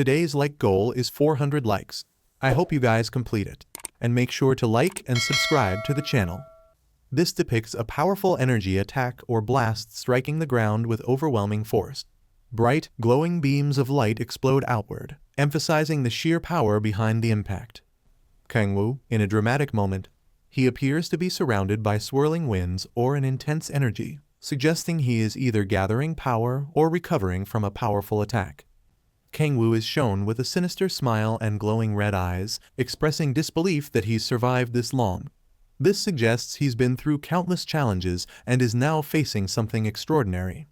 Today's like goal is 400 likes. I hope you guys complete it. And make sure to like and subscribe to the channel. This depicts a powerful energy attack or blast striking the ground with overwhelming force. Bright, glowing beams of light explode outward, emphasizing the sheer power behind the impact. Kangwoo, in a dramatic moment, he appears to be surrounded by swirling winds or an intense energy, suggesting he is either gathering power or recovering from a powerful attack. Kangwoo is shown with a sinister smile and glowing red eyes, expressing disbelief that he's survived this long. This suggests he's been through countless challenges and is now facing something extraordinary.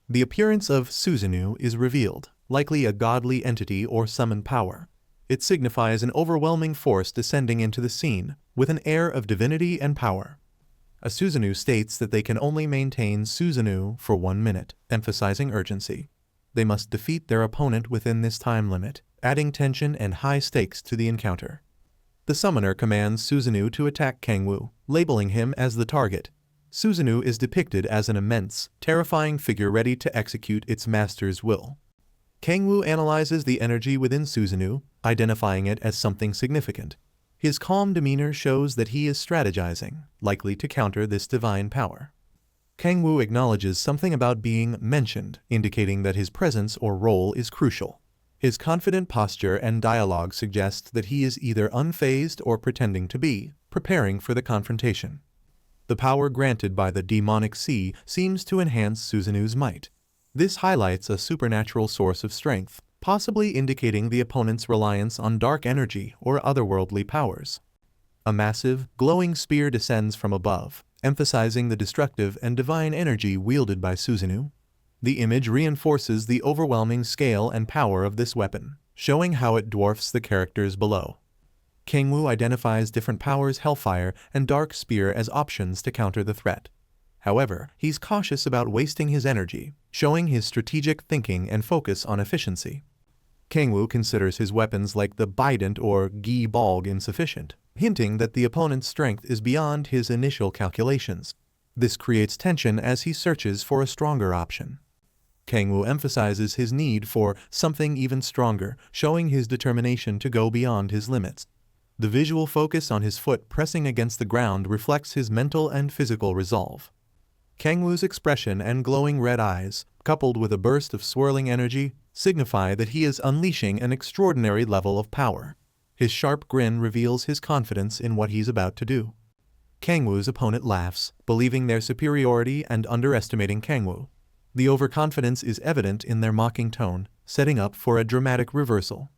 The appearance of Susanoo is revealed, likely a godly entity or summoned power. It signifies an overwhelming force descending into the scene, with an air of divinity and power. A Susanoo states that they can only maintain Susanoo for 1 minute, emphasizing urgency. They must defeat their opponent within this time limit, adding tension and high stakes to the encounter. The summoner commands Susanoo to attack Kangwoo, labeling him as the target. Susanoo is depicted as an immense, terrifying figure ready to execute its master's will. Kangwoo analyzes the energy within Susanoo, identifying it as something significant. His calm demeanor shows that he is strategizing, likely to counter this divine power. Kangwoo acknowledges something about being mentioned, indicating that his presence or role is crucial. His confident posture and dialogue suggest that he is either unfazed or pretending to be, preparing for the confrontation. The power granted by the demonic sea seems to enhance Susanoo's might. This highlights a supernatural source of strength, possibly indicating the opponent's reliance on dark energy or otherworldly powers. A massive, glowing spear descends from above, emphasizing the destructive and divine energy wielded by Susanoo. The image reinforces the overwhelming scale and power of this weapon, showing how it dwarfs the characters below. Kangwoo identifies different powers, Hellfire and Dark Spear, as options to counter the threat. However, he's cautious about wasting his energy, showing his strategic thinking and focus on efficiency. Kangwoo considers his weapons like the Bident or Gi Balg insufficient, hinting that the opponent's strength is beyond his initial calculations. This creates tension as he searches for a stronger option. Kangwoo emphasizes his need for something even stronger, showing his determination to go beyond his limits. The visual focus on his foot pressing against the ground reflects his mental and physical resolve. Kangwoo's expression and glowing red eyes, coupled with a burst of swirling energy, signify that he is unleashing an extraordinary level of power. His sharp grin reveals his confidence in what he's about to do. Kangwoo's opponent laughs, believing their superiority and underestimating Kangwoo. The overconfidence is evident in their mocking tone, setting up for a dramatic reversal.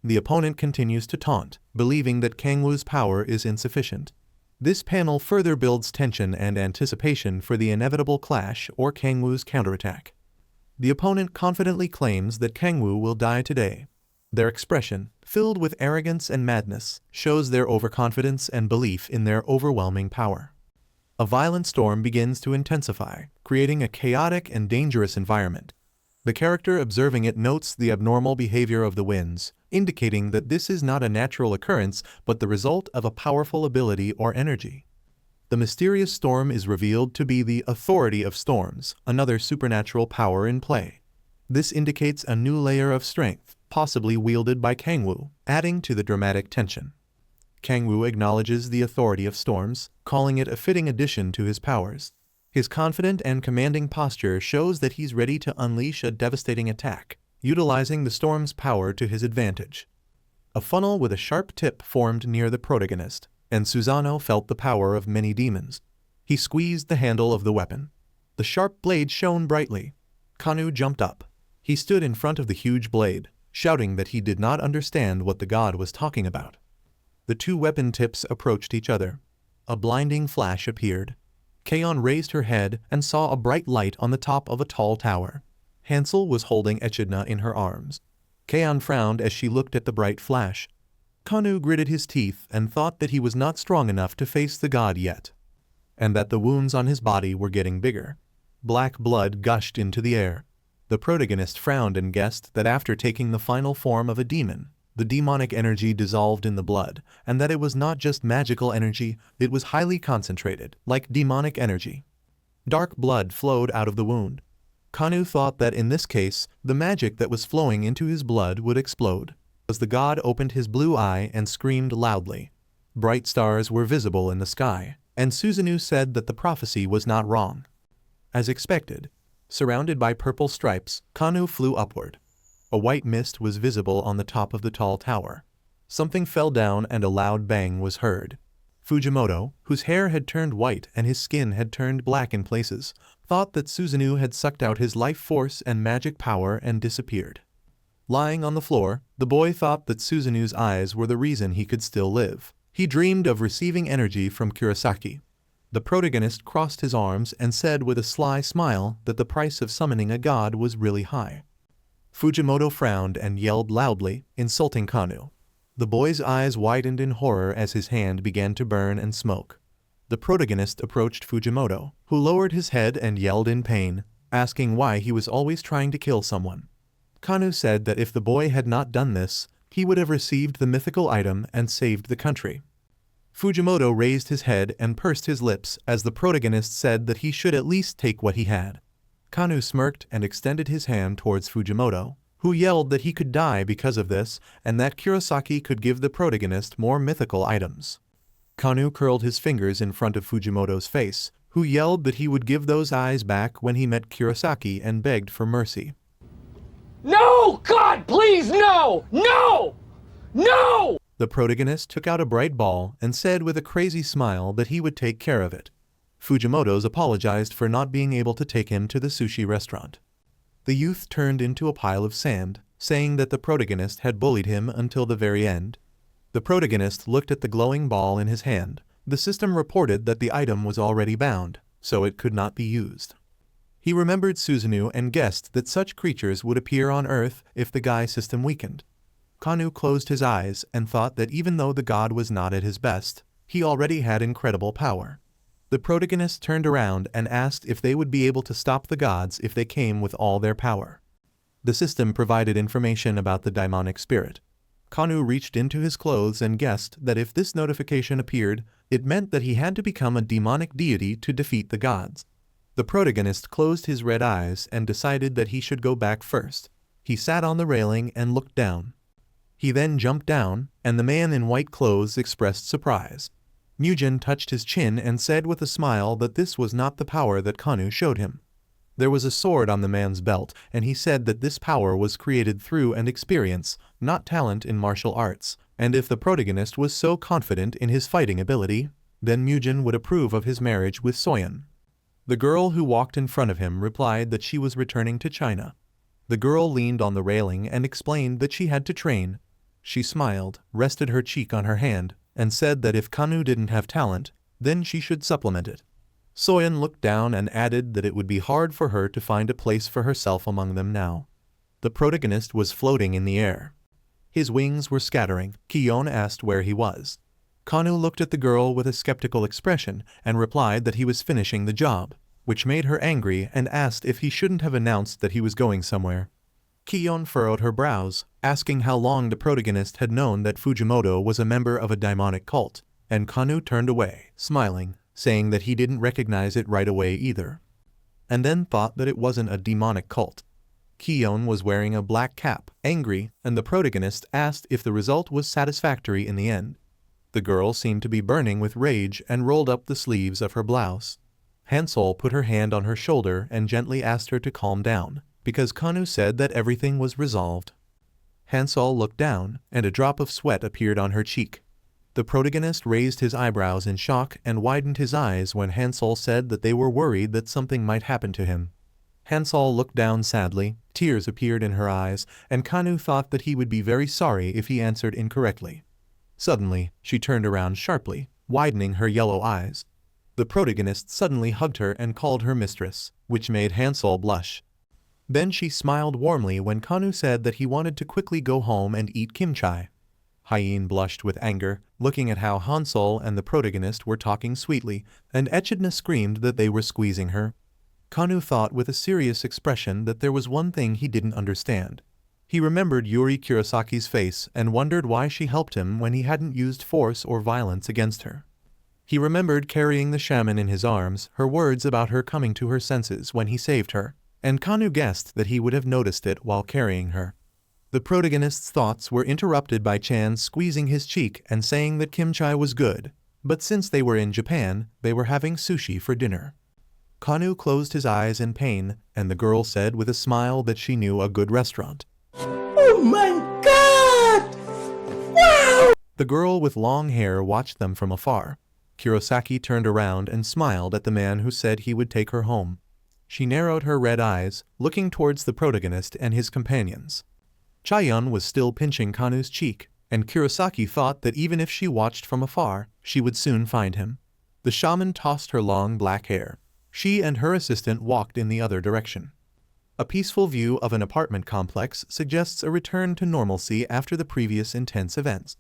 The opponent continues to taunt, believing that Kangwoo's power is insufficient. This panel further builds tension and anticipation for the inevitable clash or Kangwoo's counterattack. The opponent confidently claims that Kangwoo will die today. Their expression, filled with arrogance and madness, shows their overconfidence and belief in their overwhelming power. A violent storm begins to intensify, creating a chaotic and dangerous environment. The character observing it notes the abnormal behavior of the winds, indicating that this is not a natural occurrence but the result of a powerful ability or energy. The mysterious storm is revealed to be the Authority of Storms, another supernatural power in play. This indicates a new layer of strength, possibly wielded by Kangwoo, adding to the dramatic tension. Kangwoo acknowledges the Authority of Storms, calling it a fitting addition to his powers. His confident and commanding posture shows that he's ready to unleash a devastating attack, utilizing the storm's power to his advantage. A funnel with a sharp tip formed near the protagonist, and Susanoo felt the power of many demons. He squeezed the handle of the weapon. The sharp blade shone brightly. Kanu jumped up. He stood in front of the huge blade, shouting that he did not understand what the god was talking about. The two weapon tips approached each other. A blinding flash appeared. Kaon raised her head and saw a bright light on the top of a tall tower. Hansel was holding Echidna in her arms. Kaon frowned as she looked at the bright flash. Kanu gritted his teeth and thought that he was not strong enough to face the god yet, and that the wounds on his body were getting bigger. Black blood gushed into the air. The protagonist frowned and guessed that after taking the final form of a demon, the demonic energy dissolved in the blood, and that it was not just magical energy, it was highly concentrated, like demonic energy. Dark blood flowed out of the wound. Kanu thought that in this case, the magic that was flowing into his blood would explode. As the god opened his blue eye and screamed loudly. Bright stars were visible in the sky, and Susanoo said that the prophecy was not wrong. As expected, surrounded by purple stripes, Kanu flew upward. A white mist was visible on the top of the tall tower. Something fell down and a loud bang was heard. Fujimoto, whose hair had turned white and his skin had turned black in places, thought that Susanoo had sucked out his life force and magic power and disappeared. Lying on the floor, the boy thought that Susanoo's eyes were the reason he could still live. He dreamed of receiving energy from Kurosaki. The protagonist crossed his arms and said with a sly smile that the price of summoning a god was really high. Fujimoto frowned and yelled loudly, insulting Kanu. The boy's eyes widened in horror as his hand began to burn and smoke. The protagonist approached Fujimoto, who lowered his head and yelled in pain, asking why he was always trying to kill someone. Kanu said that if the boy had not done this, he would have received the mythical item and saved the country. Fujimoto raised his head and pursed his lips as the protagonist said that he should at least take what he had. Kanu smirked and extended his hand towards Fujimoto, who yelled that he could die because of this and that Kurosaki could give the protagonist more mythical items. Kanu curled his fingers in front of Fujimoto's face, who yelled that he would give those eyes back when he met Kurosaki and begged for mercy. No! God, please, no! No! No! The protagonist took out a bright ball and said with a crazy smile that he would take care of it. Fujimoto's apologized for not being able to take him to the sushi restaurant. The youth turned into a pile of sand, saying that the protagonist had bullied him until the very end. The protagonist looked at the glowing ball in his hand. The system reported that the item was already bound, so it could not be used. He remembered Susanoo and guessed that such creatures would appear on Earth if the Gai system weakened. Kanu closed his eyes and thought that even though the god was not at his best, he already had incredible power. The protagonist turned around and asked if they would be able to stop the gods if they came with all their power. The system provided information about the daimonic spirit. Kanu reached into his clothes and guessed that if this notification appeared, it meant that he had to become a demonic deity to defeat the gods. The protagonist closed his red eyes and decided that he should go back first. He sat on the railing and looked down. He then jumped down, and the man in white clothes expressed surprise. Mugen touched his chin and said with a smile that this was not the power that Kanu showed him. There was a sword on the man's belt, and he said that this power was created through and experience, not talent in martial arts, and if the protagonist was so confident in his fighting ability, then Mugen would approve of his marriage with Soyeon. The girl who walked in front of him replied that she was returning to China. The girl leaned on the railing and explained that she had to train. She smiled, rested her cheek on her hand, and said that if Kanu didn't have talent, then she should supplement it. Soyeon looked down and added that it would be hard for her to find a place for herself among them now. The protagonist was floating in the air. His wings were scattering. Kion asked where he was. Kanu looked at the girl with a skeptical expression and replied that he was finishing the job, which made her angry and asked if he shouldn't have announced that he was going somewhere. Kion furrowed her brows, asking how long the protagonist had known that Fujimoto was a member of a daimonic cult, and Kanu turned away, smiling, saying that he didn't recognize it right away either. And then thought that it wasn't a demonic cult. Kion was wearing a black cap, angry, and the protagonist asked if the result was satisfactory in the end. The girl seemed to be burning with rage and rolled up the sleeves of her blouse. Hansol put her hand on her shoulder and gently asked her to calm down, because Kanu said that everything was resolved. Hansol looked down, and a drop of sweat appeared on her cheek. The protagonist raised his eyebrows in shock and widened his eyes when Hansol said that they were worried that something might happen to him. Hansol looked down sadly, tears appeared in her eyes, and Kanu thought that he would be very sorry if he answered incorrectly. Suddenly, she turned around sharply, widening her yellow eyes. The protagonist suddenly hugged her and called her mistress, which made Hansol blush. Then she smiled warmly when Kanu said that he wanted to quickly go home and eat kimchi. Hyene blushed with anger, looking at how Hansol and the protagonist were talking sweetly, and Echidna screamed that they were squeezing her. Kanu thought with a serious expression that there was one thing he didn't understand. He remembered Yuri Kurosaki's face and wondered why she helped him when he hadn't used force or violence against her. He remembered carrying the shaman in his arms, her words about her coming to her senses when he saved her, and Kanu guessed that he would have noticed it while carrying her. The protagonist's thoughts were interrupted by Chan squeezing his cheek and saying that kimchi was good, but since they were in Japan, they were having sushi for dinner. Kanu closed his eyes in pain, and the girl said with a smile that she knew a good restaurant. Oh my god! Wow! The girl with long hair watched them from afar. Kurosaki turned around and smiled at the man who said he would take her home. She narrowed her red eyes, looking towards the protagonist and his companions. Chaeyeon was still pinching Kanu's cheek, and Kurosaki thought that even if she watched from afar, she would soon find him. The shaman tossed her long black hair. She and her assistant walked in the other direction. A peaceful view of an apartment complex suggests a return to normalcy after the previous intense events.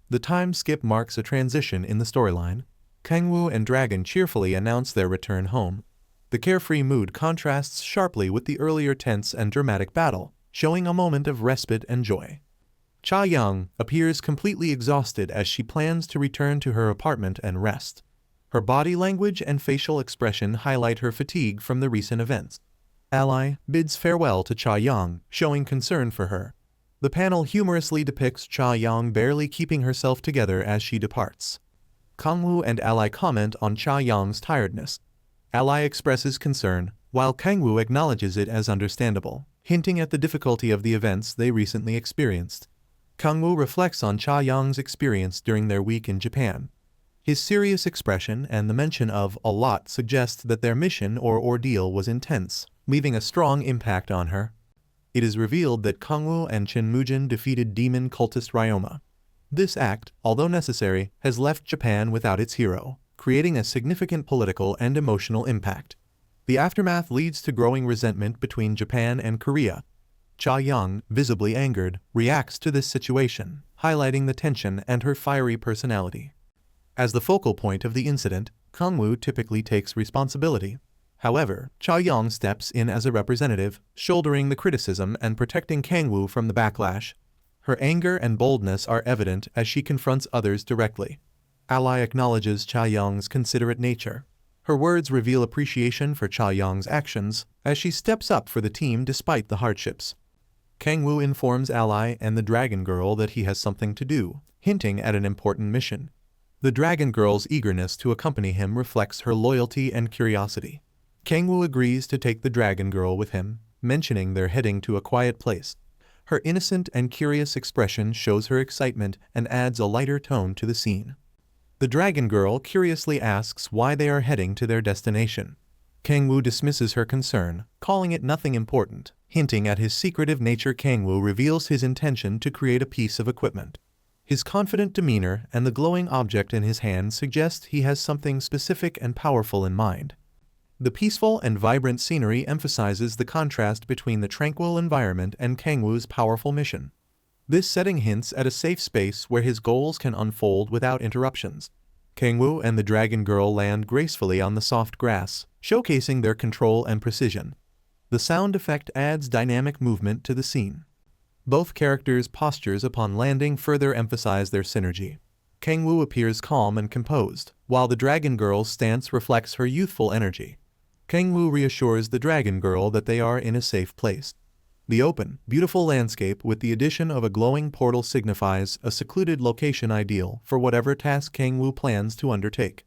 The time skip marks a transition in the storyline. Kangwoo and Dragon cheerfully announce their return home. The carefree mood contrasts sharply with the earlier tense and dramatic battle, showing a moment of respite and joy. Chaeyeon appears completely exhausted as she plans to return to her apartment and rest. Her body language and facial expression highlight her fatigue from the recent events. Ally bids farewell to Chaeyeon, showing concern for her. The panel humorously depicts Chaeyeon barely keeping herself together as she departs. Kangwoo and Ally comment on Chaeyeon's tiredness. Ally expresses concern, while Kangwoo acknowledges it as understandable, hinting at the difficulty of the events they recently experienced. Kangwoo reflects on Chaeyeon's experience during their week in Japan. His serious expression and the mention of a lot suggest that their mission or ordeal was intense, leaving a strong impact on her. It is revealed that Kangwoo and Shinmujin defeated demon cultist Ryoma. This act, although necessary, has left Japan without its hero, creating a significant political and emotional impact. The aftermath leads to growing resentment between Japan and Korea. Chaeyeon, visibly angered, reacts to this situation, highlighting the tension and her fiery personality. As the focal point of the incident, Kangwoo typically takes responsibility. However, Chaeyeon steps in as a representative, shouldering the criticism and protecting Kangwoo from the backlash. Her anger and boldness are evident as she confronts others directly. Ally acknowledges Chaeyeon's considerate nature. Her words reveal appreciation for Chaeyeon's actions as she steps up for the team despite the hardships. Kangwoo informs Ally and the Dragon Girl that he has something to do, hinting at an important mission. The Dragon Girl's eagerness to accompany him reflects her loyalty and curiosity. Kangwoo agrees to take the Dragon Girl with him, mentioning they're heading to a quiet place. Her innocent and curious expression shows her excitement and adds a lighter tone to the scene. The Dragon Girl curiously asks why they are heading to their destination. Kangwoo dismisses her concern, calling it nothing important, hinting at his secretive nature. Kangwoo reveals his intention to create a piece of equipment. His confident demeanor and the glowing object in his hand suggest he has something specific and powerful in mind. The peaceful and vibrant scenery emphasizes the contrast between the tranquil environment and Kangwoo's powerful mission. This setting hints at a safe space where his goals can unfold without interruptions. Kangwoo and the Dragon Girl land gracefully on the soft grass, showcasing their control and precision. The sound effect adds dynamic movement to the scene. Both characters' postures upon landing further emphasize their synergy. Kangwoo appears calm and composed, while the Dragon Girl's stance reflects her youthful energy. Kangwoo reassures the Dragon Girl that they are in a safe place. The open, beautiful landscape with the addition of a glowing portal signifies a secluded location ideal for whatever task Kangwoo plans to undertake.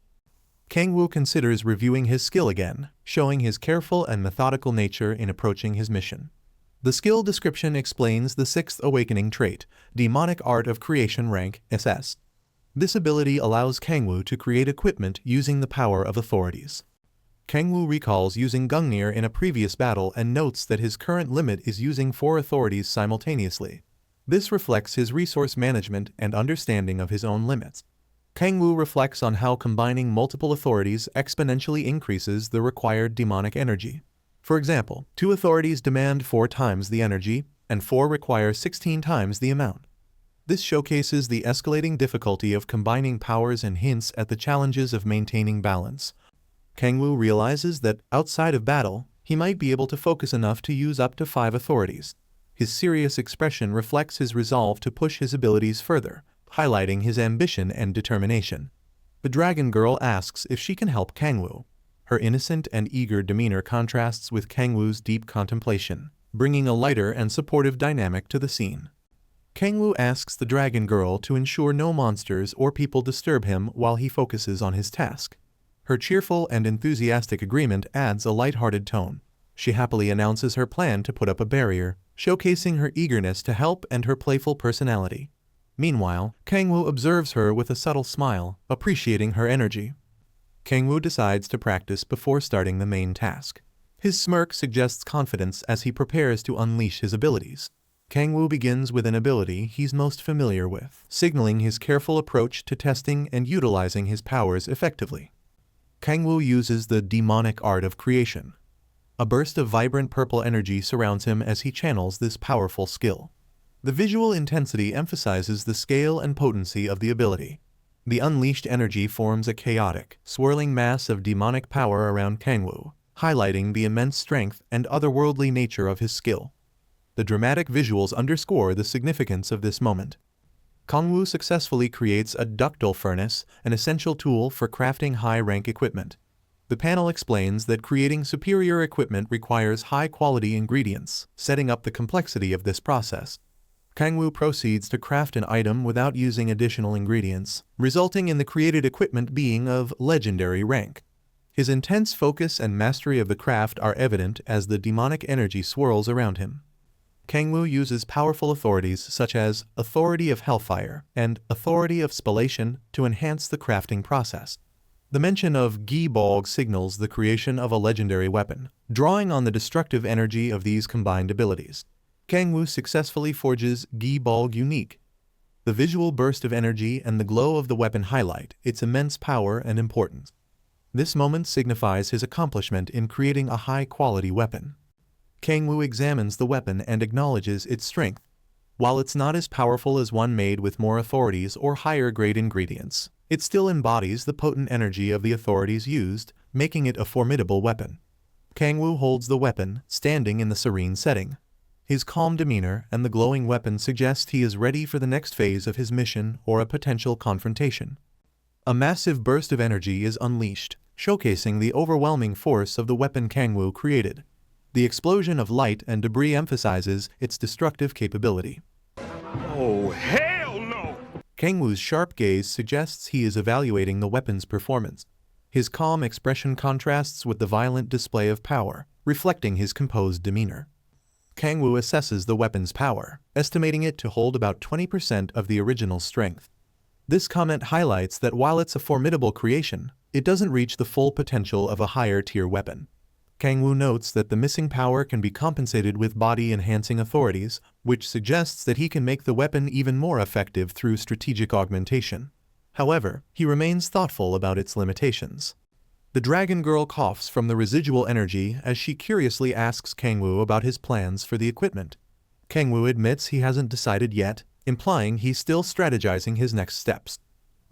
Kangwoo considers reviewing his skill again, showing his careful and methodical nature in approaching his mission. The skill description explains the sixth awakening trait, Demonic Art of Creation rank, SS. This ability allows Kangwoo to create equipment using the power of authorities. Kangwoo recalls using Gungnir in a previous battle and notes that his current limit is using 4 authorities simultaneously. This reflects his resource management and understanding of his own limits. Kangwoo reflects on how combining multiple authorities exponentially increases the required demonic energy. For example, 2 authorities demand 4 times the energy, and 4 require 16 times the amount. This showcases the escalating difficulty of combining powers and hints at the challenges of maintaining balance. Kangwoo realizes that, outside of battle, he might be able to focus enough to use up to 5 authorities. His serious expression reflects his resolve to push his abilities further, highlighting his ambition and determination. The Dragon Girl asks if she can help Kangwoo. Her innocent and eager demeanor contrasts with Kangwoo's deep contemplation, bringing a lighter and supportive dynamic to the scene. Kangwoo asks the dragon girl to ensure no monsters or people disturb him while he focuses on his task. Her cheerful and enthusiastic agreement adds a light-hearted tone. She happily announces her plan to put up a barrier, showcasing her eagerness to help and her playful personality. Meanwhile, Kangwoo observes her with a subtle smile, appreciating her energy. Kangwoo decides to practice before starting the main task. His smirk suggests confidence as he prepares to unleash his abilities. Kangwoo begins with an ability he's most familiar with, signaling his careful approach to testing and utilizing his powers effectively. Kangwoo uses the demonic art of creation. A burst of vibrant purple energy surrounds him as he channels this powerful skill. The visual intensity emphasizes the scale and potency of the ability. The unleashed energy forms a chaotic, swirling mass of demonic power around Kangwoo, highlighting the immense strength and otherworldly nature of his skill. The dramatic visuals underscore the significance of this moment. Kangwoo successfully creates a ductile furnace, an essential tool for crafting high-rank equipment. The panel explains that creating superior equipment requires high-quality ingredients, setting up the complexity of this process. Kangwoo proceeds to craft an item without using additional ingredients, resulting in the created equipment being of legendary rank. His intense focus and mastery of the craft are evident as the demonic energy swirls around him. Kangwoo uses powerful authorities such as Authority of Hellfire and Authority of Spallation to enhance the crafting process. The mention of Gi-Balg signals the creation of a legendary weapon, drawing on the destructive energy of these combined abilities. Kangwoo successfully forges Gi-Balg Unique. The visual burst of energy and the glow of the weapon highlight its immense power and importance. This moment signifies his accomplishment in creating a high-quality weapon. Kangwoo examines the weapon and acknowledges its strength. While it's not as powerful as one made with more authorities or higher-grade ingredients, it still embodies the potent energy of the authorities used, making it a formidable weapon. Kangwoo holds the weapon, standing in the serene setting. His calm demeanor and the glowing weapon suggest he is ready for the next phase of his mission or a potential confrontation. A massive burst of energy is unleashed, showcasing the overwhelming force of the weapon Kangwoo created. The explosion of light and debris emphasizes its destructive capability. Oh, hell no! Kangwoo's sharp gaze suggests he is evaluating the weapon's performance. His calm expression contrasts with the violent display of power, reflecting his composed demeanor. Kangwoo assesses the weapon's power, estimating it to hold about 20% of the original strength. This comment highlights that while it's a formidable creation, it doesn't reach the full potential of a higher-tier weapon. Kangwoo notes that the missing power can be compensated with body-enhancing authorities, which suggests that he can make the weapon even more effective through strategic augmentation. However, he remains thoughtful about its limitations. The dragon girl coughs from the residual energy as she curiously asks Kangwoo about his plans for the equipment. Kangwoo admits he hasn't decided yet, implying he's still strategizing his next steps.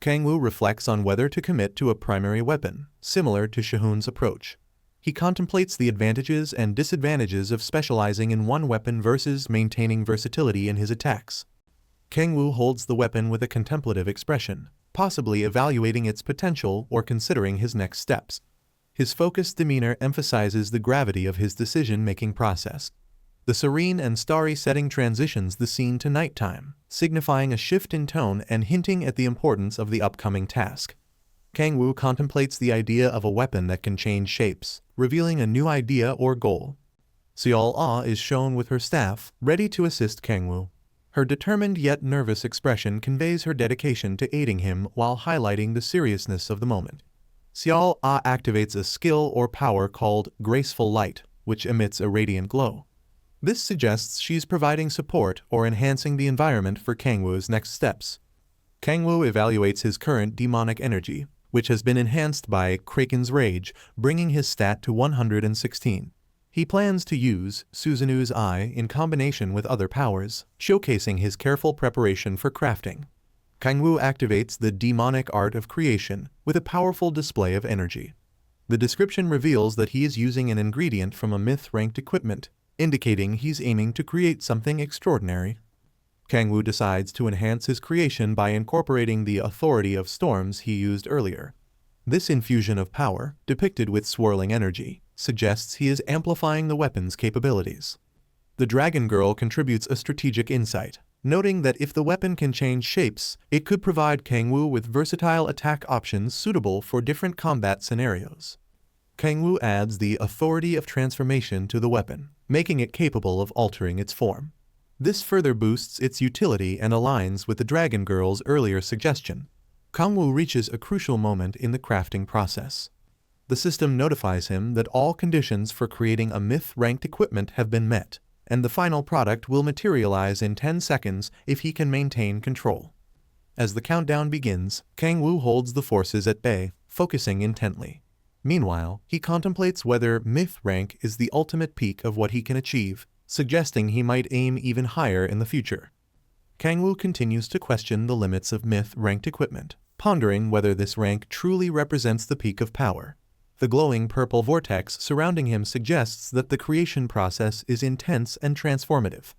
Kangwoo reflects on whether to commit to a primary weapon, similar to Shihun's approach. He contemplates the advantages and disadvantages of specializing in one weapon versus maintaining versatility in his attacks. Kangwoo holds the weapon with a contemplative expression, possibly evaluating its potential or considering his next steps. His focused demeanor emphasizes the gravity of his decision-making process. The serene and starry setting transitions the scene to nighttime, signifying a shift in tone and hinting at the importance of the upcoming task. Kangwoo contemplates the idea of a weapon that can change shapes, revealing a new idea or goal. Seol-Ah is shown with her staff, ready to assist Kangwoo. Her determined yet nervous expression conveys her dedication to aiding him while highlighting the seriousness of the moment. Seol-Ah activates a skill or power called Graceful Light, which emits a radiant glow. This suggests she's providing support or enhancing the environment for Kangwoo's next steps. Kangwoo evaluates his current demonic energy, which has been enhanced by Kraken's Rage, bringing his stat to 116. He plans to use Suzanu's Eye in combination with other powers, showcasing his careful preparation for crafting. Kangwoo activates the demonic art of creation with a powerful display of energy. The description reveals that he is using an ingredient from a myth-ranked equipment, indicating he's aiming to create something extraordinary. Kangwoo decides to enhance his creation by incorporating the Authority of Storms he used earlier. This infusion of power, depicted with swirling energy, suggests he is amplifying the weapon's capabilities. The Dragon Girl contributes a strategic insight, noting that if the weapon can change shapes, it could provide Kangwoo with versatile attack options suitable for different combat scenarios. Kangwoo adds the authority of transformation to the weapon, making it capable of altering its form. This further boosts its utility and aligns with the Dragon Girl's earlier suggestion. Kangwoo reaches a crucial moment in the crafting process. The system notifies him that all conditions for creating a myth-ranked equipment have been met, and the final product will materialize in 10 seconds if he can maintain control. As the countdown begins, Kangwoo holds the forces at bay, focusing intently. Meanwhile, he contemplates whether myth rank is the ultimate peak of what he can achieve, suggesting he might aim even higher in the future. Kangwoo continues to question the limits of myth-ranked equipment, pondering whether this rank truly represents the peak of power. The glowing purple vortex surrounding him suggests that the creation process is intense and transformative.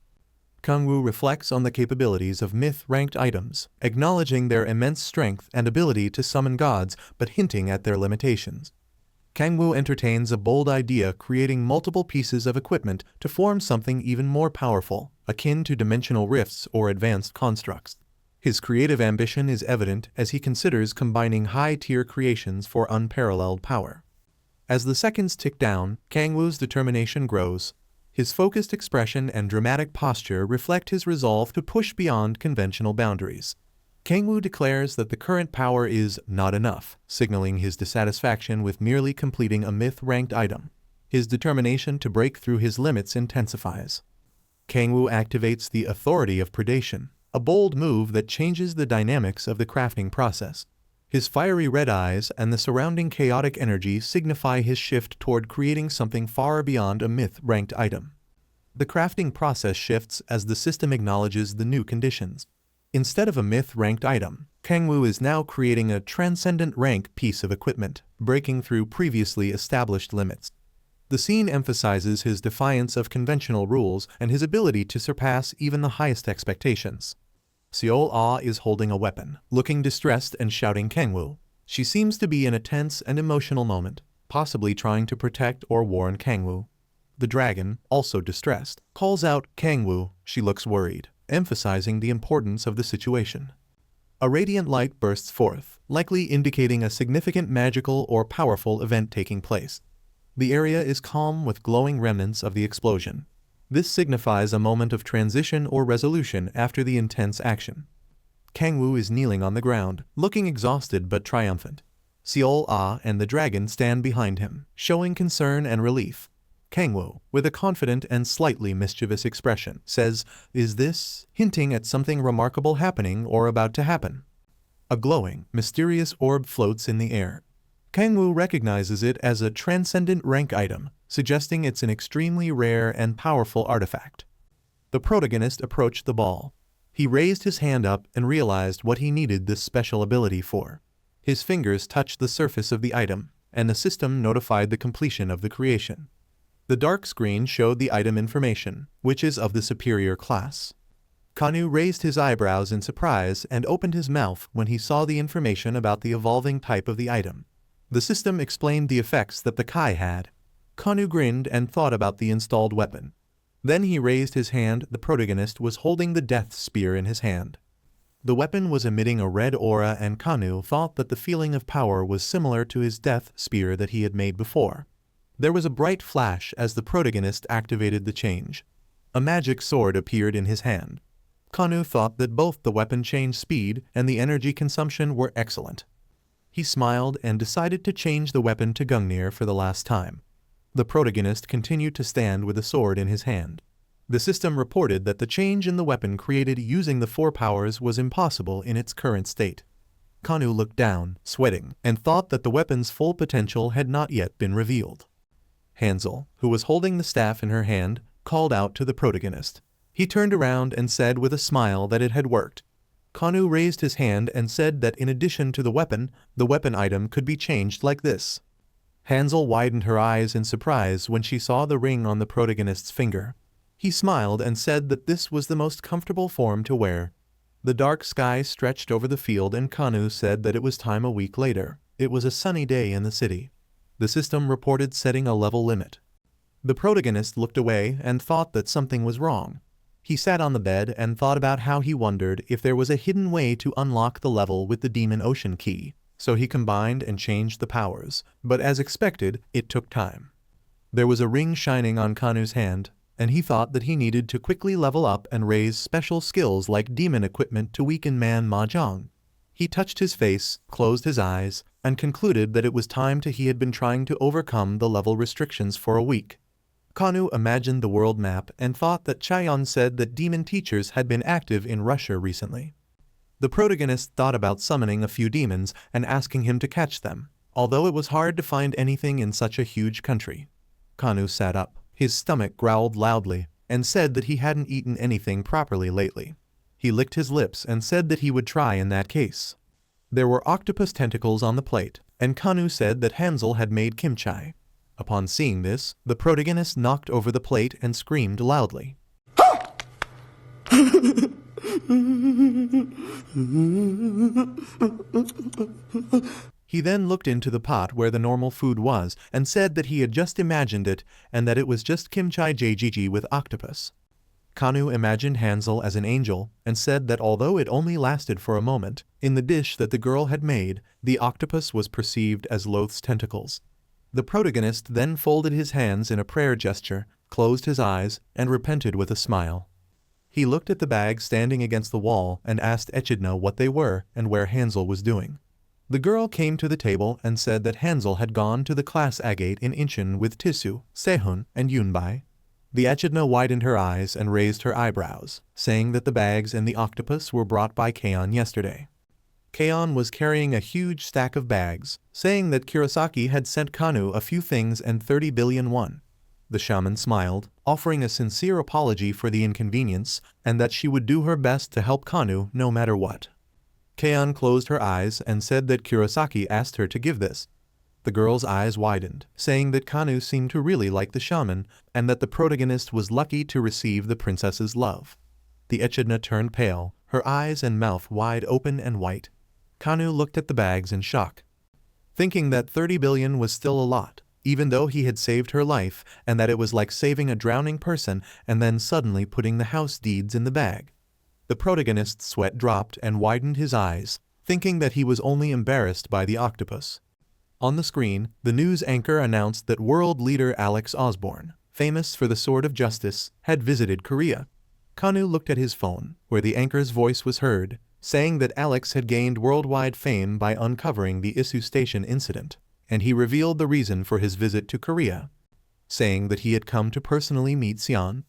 Kangwoo reflects on the capabilities of myth-ranked items, acknowledging their immense strength and ability to summon gods but hinting at their limitations. Kangwoo entertains a bold idea, creating multiple pieces of equipment to form something even more powerful, akin to dimensional rifts or advanced constructs. His creative ambition is evident as he considers combining high-tier creations for unparalleled power. As the seconds tick down, Kangwoo's determination grows. His focused expression and dramatic posture reflect his resolve to push beyond conventional boundaries. Kangwoo declares that the current power is not enough, signaling his dissatisfaction with merely completing a myth-ranked item. His determination to break through his limits intensifies. Kangwoo activates the authority of predation, a bold move that changes the dynamics of the crafting process. His fiery red eyes and the surrounding chaotic energy signify his shift toward creating something far beyond a myth-ranked item. The crafting process shifts as the system acknowledges the new conditions. Instead of a myth-ranked item, Kangwoo is now creating a transcendent rank piece of equipment, breaking through previously established limits. The scene emphasizes his defiance of conventional rules and his ability to surpass even the highest expectations. Seol Ah is holding a weapon, looking distressed and shouting Kangwoo. She seems to be in a tense and emotional moment, possibly trying to protect or warn Kangwoo. The dragon, also distressed, calls out Kangwoo. She looks worried, emphasizing the importance of the situation. A radiant light bursts forth, likely indicating a significant magical or powerful event taking place. The area is calm with glowing remnants of the explosion. This signifies a moment of transition or resolution after the intense action. Kangwoo is kneeling on the ground, looking exhausted but triumphant. Seol Ah and the dragon stand behind him, showing concern and relief. Kangwoo, with a confident and slightly mischievous expression, says, "Is this?" hinting at something remarkable happening or about to happen. A glowing, mysterious orb floats in the air. Kangwoo recognizes it as a transcendent rank item, suggesting it's an extremely rare and powerful artifact. The protagonist approached the ball. He raised his hand up and realized what he needed this special ability for. His fingers touched the surface of the item, and the system notified the completion of the creation. The dark screen showed the item information, which is of the superior class. Kanu raised his eyebrows in surprise and opened his mouth when he saw the information about the evolving type of the item. The system explained the effects that the Kai had. Kanu grinned and thought about the installed weapon. Then he raised his hand. The protagonist was holding the death spear in his hand. The weapon was emitting a red aura, and Kanu thought that the feeling of power was similar to his death spear that he had made before. There was a bright flash as the protagonist activated the change. A magic sword appeared in his hand. Kanu thought that both the weapon change speed and the energy consumption were excellent. He smiled and decided to change the weapon to Gungnir for the last time. The protagonist continued to stand with a sword in his hand. The system reported that the change in the weapon created using the four powers was impossible in its current state. Kanu looked down, sweating, and thought that the weapon's full potential had not yet been revealed. Hansel, who was holding the staff in her hand, called out to the protagonist. He turned around and said with a smile that it had worked. Kanu raised his hand and said that in addition to the weapon item could be changed like this. Hansel widened her eyes in surprise when she saw the ring on the protagonist's finger. He smiled and said that this was the most comfortable form to wear. The dark sky stretched over the field, and Kanu said that it was time a week later. It was a sunny day in the city. The system reported setting a level limit. The protagonist looked away and thought that something was wrong. He sat on the bed and thought about how he wondered if there was a hidden way to unlock the level with the Demon Ocean key. So he combined and changed the powers, but as expected, it took time. There was a ring shining on Kanu's hand, and he thought that he needed to quickly level up and raise special skills like demon equipment to weaken man mahjong. He touched his face, closed his eyes, and concluded that it was time he had been trying to overcome the level restrictions for a week. Kanu imagined the world map and thought that Chaeyon said that demon teachers had been active in Russia recently. The protagonist thought about summoning a few demons and asking him to catch them, although it was hard to find anything in such a huge country. Kanu sat up, his stomach growled loudly, and said that he hadn't eaten anything properly lately. He licked his lips and said that he would try in that case. There were octopus tentacles on the plate, and Kanu said that Hansel had made kimchi. Upon seeing this, the protagonist knocked over the plate and screamed loudly. He then looked into the pot where the normal food was and said that he had just imagined it and that it was just kimchi jjg with octopus. Kanu imagined Hansel as an angel and said that although it only lasted for a moment, in the dish that the girl had made, the octopus was perceived as Loth's tentacles. The protagonist then folded his hands in a prayer gesture, closed his eyes, and repented with a smile. He looked at the bag standing against the wall and asked Echidna what they were and where Hansel was doing. The girl came to the table and said that Hansel had gone to the class agate in Incheon with Tisu, Sehun, and Yunbai. The Echidna widened her eyes and raised her eyebrows, saying that the bags and the octopus were brought by Kaon yesterday. Kaon was carrying a huge stack of bags, saying that Kurosaki had sent Kanu a few things and 30 billion won. The shaman smiled, offering a sincere apology for the inconvenience, and that she would do her best to help Kanu no matter what. Kaon closed her eyes and said that Kurosaki asked her to give this. The girl's eyes widened, saying that Kanu seemed to really like the shaman, and that the protagonist was lucky to receive the princess's love. The Echidna turned pale, her eyes and mouth wide open and white. Kanu looked at the bags in shock, thinking that 30 billion was still a lot, even though he had saved her life, and that it was like saving a drowning person and then suddenly putting the house deeds in the bag. The protagonist's sweat dropped and widened his eyes, thinking that he was only embarrassed by the octopus. On the screen, the news anchor announced that world leader Alex Osborne, famous for the Sword of Justice, had visited Korea. Kanu looked at his phone, where the anchor's voice was heard, saying that Alex had gained worldwide fame by uncovering the Isu Station incident, and he revealed the reason for his visit to Korea, saying that he had come to personally meet Sion.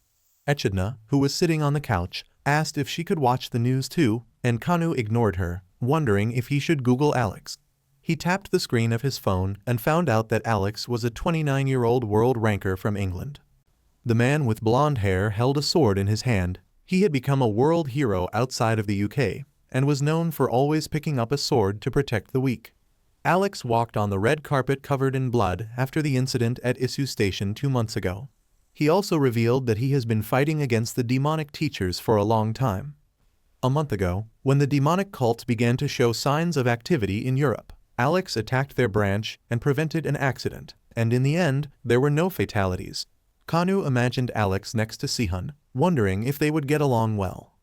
Echidna, who was sitting on the couch, asked if she could watch the news too, and Kanu ignored her, wondering if he should Google Alex. He tapped the screen of his phone and found out that Alex was a 29-year-old world ranker from England. The man with blonde hair held a sword in his hand. He had become a world hero outside of the UK, and was known for always picking up a sword to protect the weak. Alex walked on the red carpet covered in blood after the incident at Isu Station 2 months ago. He also revealed that he has been fighting against the demonic teachers for a long time. A month ago, when the demonic cult began to show signs of activity in Europe, Alex attacked their branch and prevented an accident, and in the end, there were no fatalities. Kanu imagined Alex next to Sehun, wondering if they would get along well.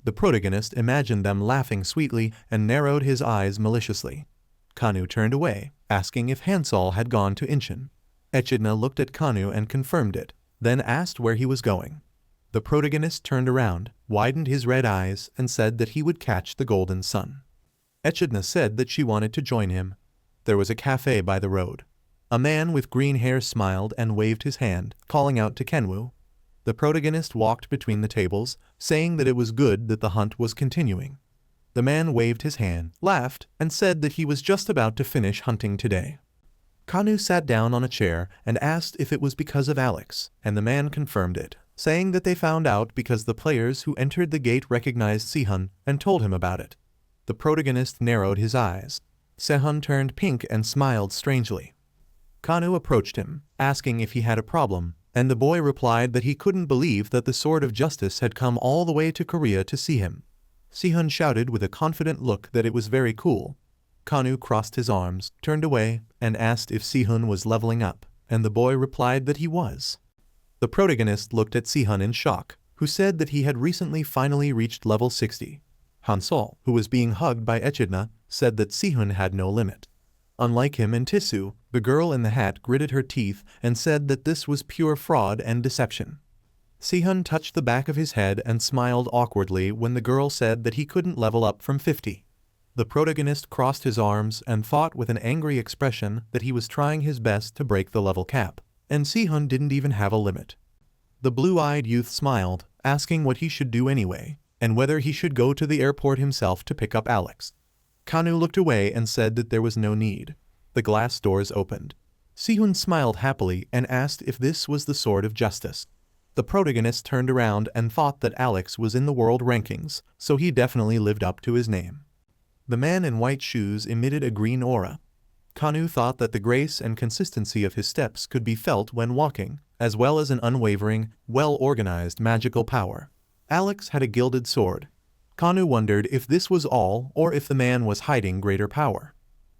The protagonist imagined them laughing sweetly and narrowed his eyes maliciously. Kanu turned away, asking if Hansel had gone to Incheon. Echidna looked at Kanu and confirmed it, then asked where he was going. The protagonist turned around, widened his red eyes, and said that he would catch the golden sun. Echidna said that she wanted to join him. There was a cafe by the road. A man with green hair smiled and waved his hand, calling out to Kenwu. The protagonist walked between the tables, saying that it was good that the hunt was continuing. The man waved his hand, laughed, and said that he was just about to finish hunting today. Kanu sat down on a chair and asked if it was because of Alex, and the man confirmed it, saying that they found out because the players who entered the gate recognized Sehun and told him about it. The protagonist narrowed his eyes. Sehun turned pink and smiled strangely. Kanu approached him, asking if he had a problem, and the boy replied that he couldn't believe that the Sword of Justice had come all the way to Korea to see him. Sehun shouted with a confident look that it was very cool. Kanu crossed his arms, turned away, and asked if Sihun was leveling up, and the boy replied that he was. The protagonist looked at Sihun in shock, who said that he had recently finally reached level 60. Hansol, who was being hugged by Echidna, said that Sihun had no limit. Unlike him and Tisu, the girl in the hat gritted her teeth and said that this was pure fraud and deception. Sihun touched the back of his head and smiled awkwardly when the girl said that he couldn't level up from 50. The protagonist crossed his arms and thought with an angry expression that he was trying his best to break the level cap, and Sihun didn't even have a limit. The blue-eyed youth smiled, asking what he should do anyway, and whether he should go to the airport himself to pick up Alex. Kanu looked away and said that there was no need. The glass doors opened. Sihun smiled happily and asked if this was the sword of justice. The protagonist turned around and thought that Alex was in the world rankings, so he definitely lived up to his name. The man in white shoes emitted a green aura. Kanu thought that the grace and consistency of his steps could be felt when walking, as well as an unwavering, well-organized magical power. Alex had a gilded sword. Kanu wondered if this was all or if the man was hiding greater power.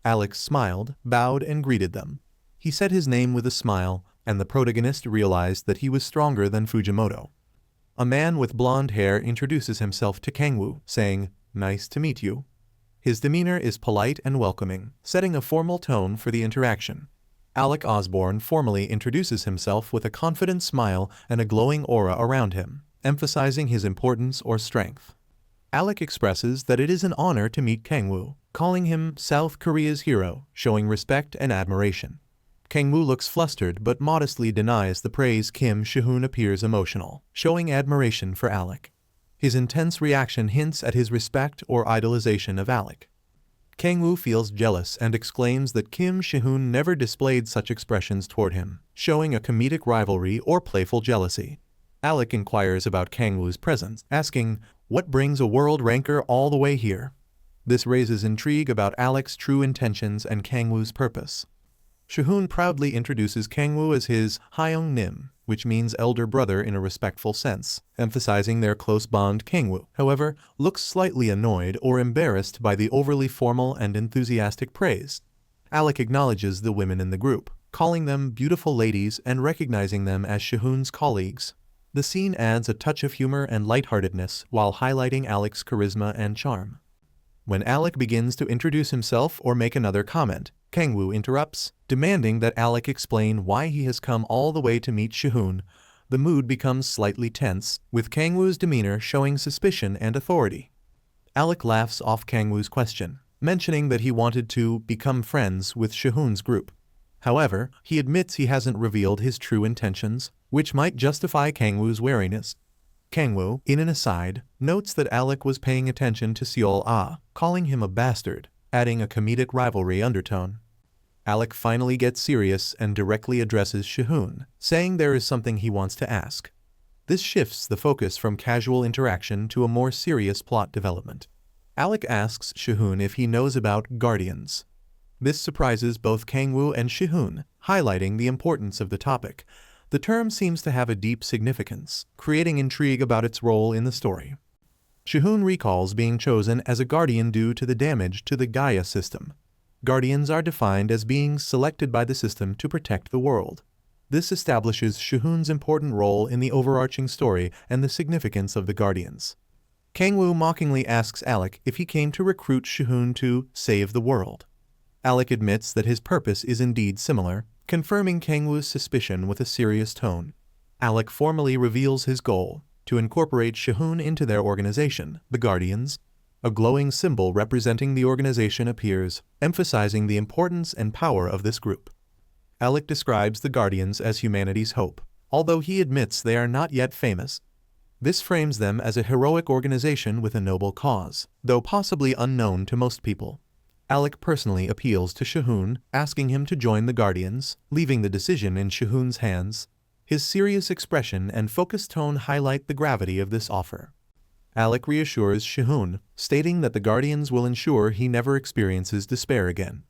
Alex smiled, bowed, and greeted them. He said his name with a smile, and the protagonist realized that he was stronger than Fujimoto. A man with blonde hair introduces himself to Kangwoo, saying, "Nice to meet you." His demeanor is polite and welcoming, setting a formal tone for the interaction. Alec Osborne formally introduces himself with a confident smile and a glowing aura around him, emphasizing his importance or strength. Alec expresses that it is an honor to meet Kangwoo, calling him South Korea's hero, showing respect and admiration. Kangwoo looks flustered but modestly denies the praise. Kim Shihun appears emotional, showing admiration for Alec. His intense reaction hints at his respect or idolization of Alec. Kangwoo feels jealous and exclaims that Kim Shihun never displayed such expressions toward him, showing a comedic rivalry or playful jealousy. Alec inquires about Kangwoo's presence, asking, "What brings a world ranker all the way here?" This raises intrigue about Alec's true intentions and Kangwoo's purpose. Shihun proudly introduces Kangwoo as his Hyung Nim, which means elder brother in a respectful sense, emphasizing their close bond. Kangwoo, however, looks slightly annoyed or embarrassed by the overly formal and enthusiastic praise. Alec acknowledges the women in the group, calling them beautiful ladies and recognizing them as Shihun's colleagues. The scene adds a touch of humor and lightheartedness while highlighting Alec's charisma and charm. When Alec begins to introduce himself or make another comment, Kangwoo interrupts, demanding that Alec explain why he has come all the way to meet Shihun. The mood becomes slightly tense, with Kangwoo's demeanor showing suspicion and authority. Alec laughs off Kangwoo's question, mentioning that he wanted to become friends with Shihun's group. However, he admits he hasn't revealed his true intentions, which might justify Kangwoo's wariness. Kangwoo, in an aside, notes that Alec was paying attention to Seol Ah, calling him a bastard, adding a comedic rivalry undertone. Alec finally gets serious and directly addresses Shihun, saying there is something he wants to ask. This shifts the focus from casual interaction to a more serious plot development. Alec asks Shihun if he knows about guardians. This surprises both Kangwoo and Shihun, highlighting the importance of the topic. The term seems to have a deep significance, creating intrigue about its role in the story. Shihun recalls being chosen as a guardian due to the damage to the Gaia system. Guardians are defined as beings selected by the system to protect the world. This establishes Shihun's important role in the overarching story and the significance of the guardians. Kangwoo mockingly asks Alec if he came to recruit Shihun to save the world. Alec admits that his purpose is indeed similar, confirming Kangwoo's suspicion with a serious tone. Alec formally reveals his goal, to incorporate Shihun into their organization, the Guardians. A glowing symbol representing the organization appears, emphasizing the importance and power of this group. Alec describes the Guardians as humanity's hope, although he admits they are not yet famous. This frames them as a heroic organization with a noble cause, though possibly unknown to most people. Alec personally appeals to Shihun, asking him to join the Guardians, leaving the decision in Shihun's hands. His serious expression and focused tone highlight the gravity of this offer. Alec reassures Shihun, stating that the Guardians will ensure he never experiences despair again.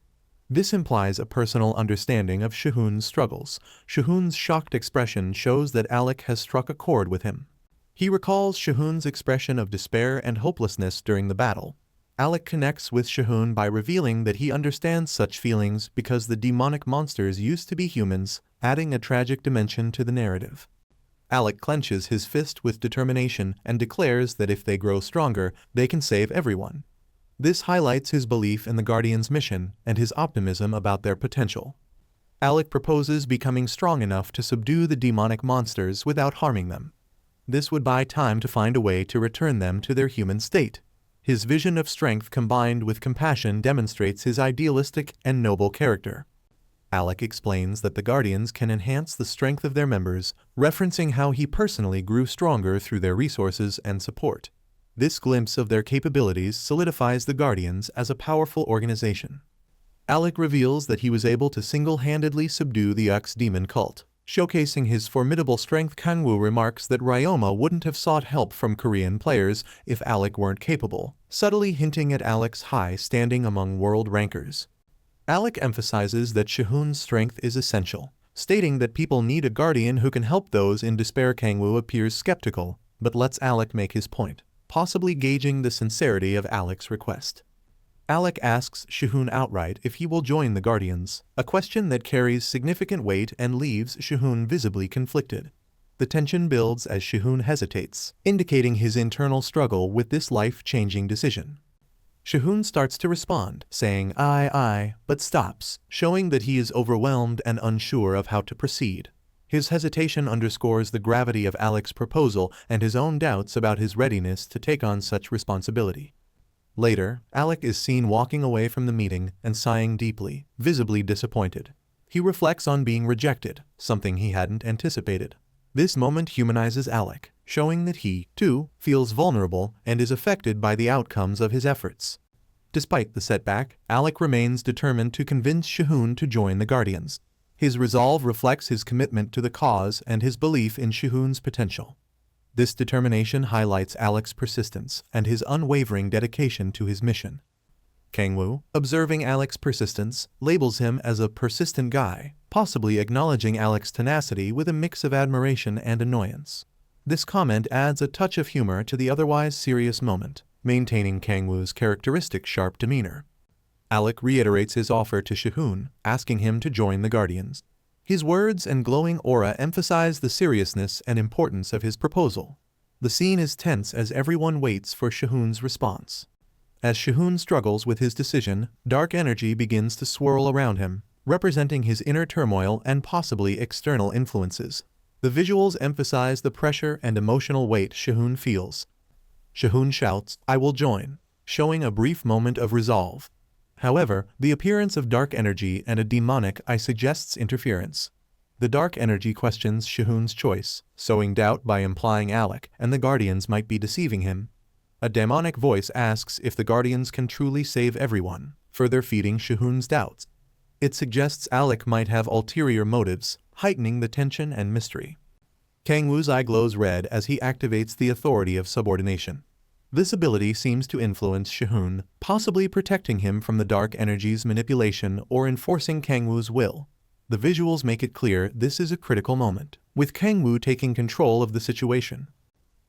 This implies a personal understanding of Shihun's struggles. Shihun's shocked expression shows that Alec has struck a chord with him. He recalls Shihun's expression of despair and hopelessness during the battle. Alec connects with Shihun by revealing that he understands such feelings because the demonic monsters used to be humans, adding a tragic dimension to the narrative. Alec clenches his fist with determination and declares that if they grow stronger, they can save everyone. This highlights his belief in the Guardians' mission and his optimism about their potential. Alec proposes becoming strong enough to subdue the demonic monsters without harming them. This would buy time to find a way to return them to their human state. His vision of strength combined with compassion demonstrates his idealistic and noble character. Alec explains that the Guardians can enhance the strength of their members, referencing how he personally grew stronger through their resources and support. This glimpse of their capabilities solidifies the Guardians as a powerful organization. Alec reveals that he was able to single-handedly subdue the Demon cult. Showcasing his formidable strength, Kangwoo remarks that Ryoma wouldn't have sought help from Korean players if Alec weren't capable, subtly hinting at Alec's high standing among world rankers. Alec emphasizes that Shihun's strength is essential, stating that people need a guardian who can help those in despair. Kangwoo appears skeptical, but lets Alec make his point, possibly gauging the sincerity of Alec's request. Alec asks Shihun outright if he will join the Guardians, a question that carries significant weight and leaves Shihun visibly conflicted. The tension builds as Shihun hesitates, indicating his internal struggle with this life-changing decision. Shihun starts to respond, saying I, but stops, showing that he is overwhelmed and unsure of how to proceed. His hesitation underscores the gravity of Alec's proposal and his own doubts about his readiness to take on such responsibility. Later, Alec is seen walking away from the meeting and sighing deeply, visibly disappointed. He reflects on being rejected, something he hadn't anticipated. This moment humanizes Alec, showing that he, too, feels vulnerable and is affected by the outcomes of his efforts. Despite the setback, Alec remains determined to convince Shihun to join the Guardians. His resolve reflects his commitment to the cause and his belief in Shihun's potential. This determination highlights Alec's persistence and his unwavering dedication to his mission. Kangwoo, observing Alec's persistence, labels him as a persistent guy, possibly acknowledging Alec's tenacity with a mix of admiration and annoyance. This comment adds a touch of humor to the otherwise serious moment, maintaining Kangwoo's characteristic sharp demeanor. Alec reiterates his offer to Shihun, asking him to join the Guardians. His words and glowing aura emphasize the seriousness and importance of his proposal. The scene is tense as everyone waits for Shihun's response. As Shihun struggles with his decision, dark energy begins to swirl around him, representing his inner turmoil and possibly external influences. The visuals emphasize the pressure and emotional weight Shihun feels. Shihun shouts, "I will join," showing a brief moment of resolve. However, the appearance of dark energy and a demonic eye suggests interference. The dark energy questions Shihun's choice, sowing doubt by implying Alec and the Guardians might be deceiving him. A demonic voice asks if the Guardians can truly save everyone, further feeding Shihun's doubts. It suggests Alec might have ulterior motives, heightening the tension and mystery. Kangwoo's eye glows red as he activates the authority of subordination. This ability seems to influence Shihun, possibly protecting him from the dark energy's manipulation or enforcing Kangwoo's will. The visuals make it clear this is a critical moment, with Kangwoo taking control of the situation.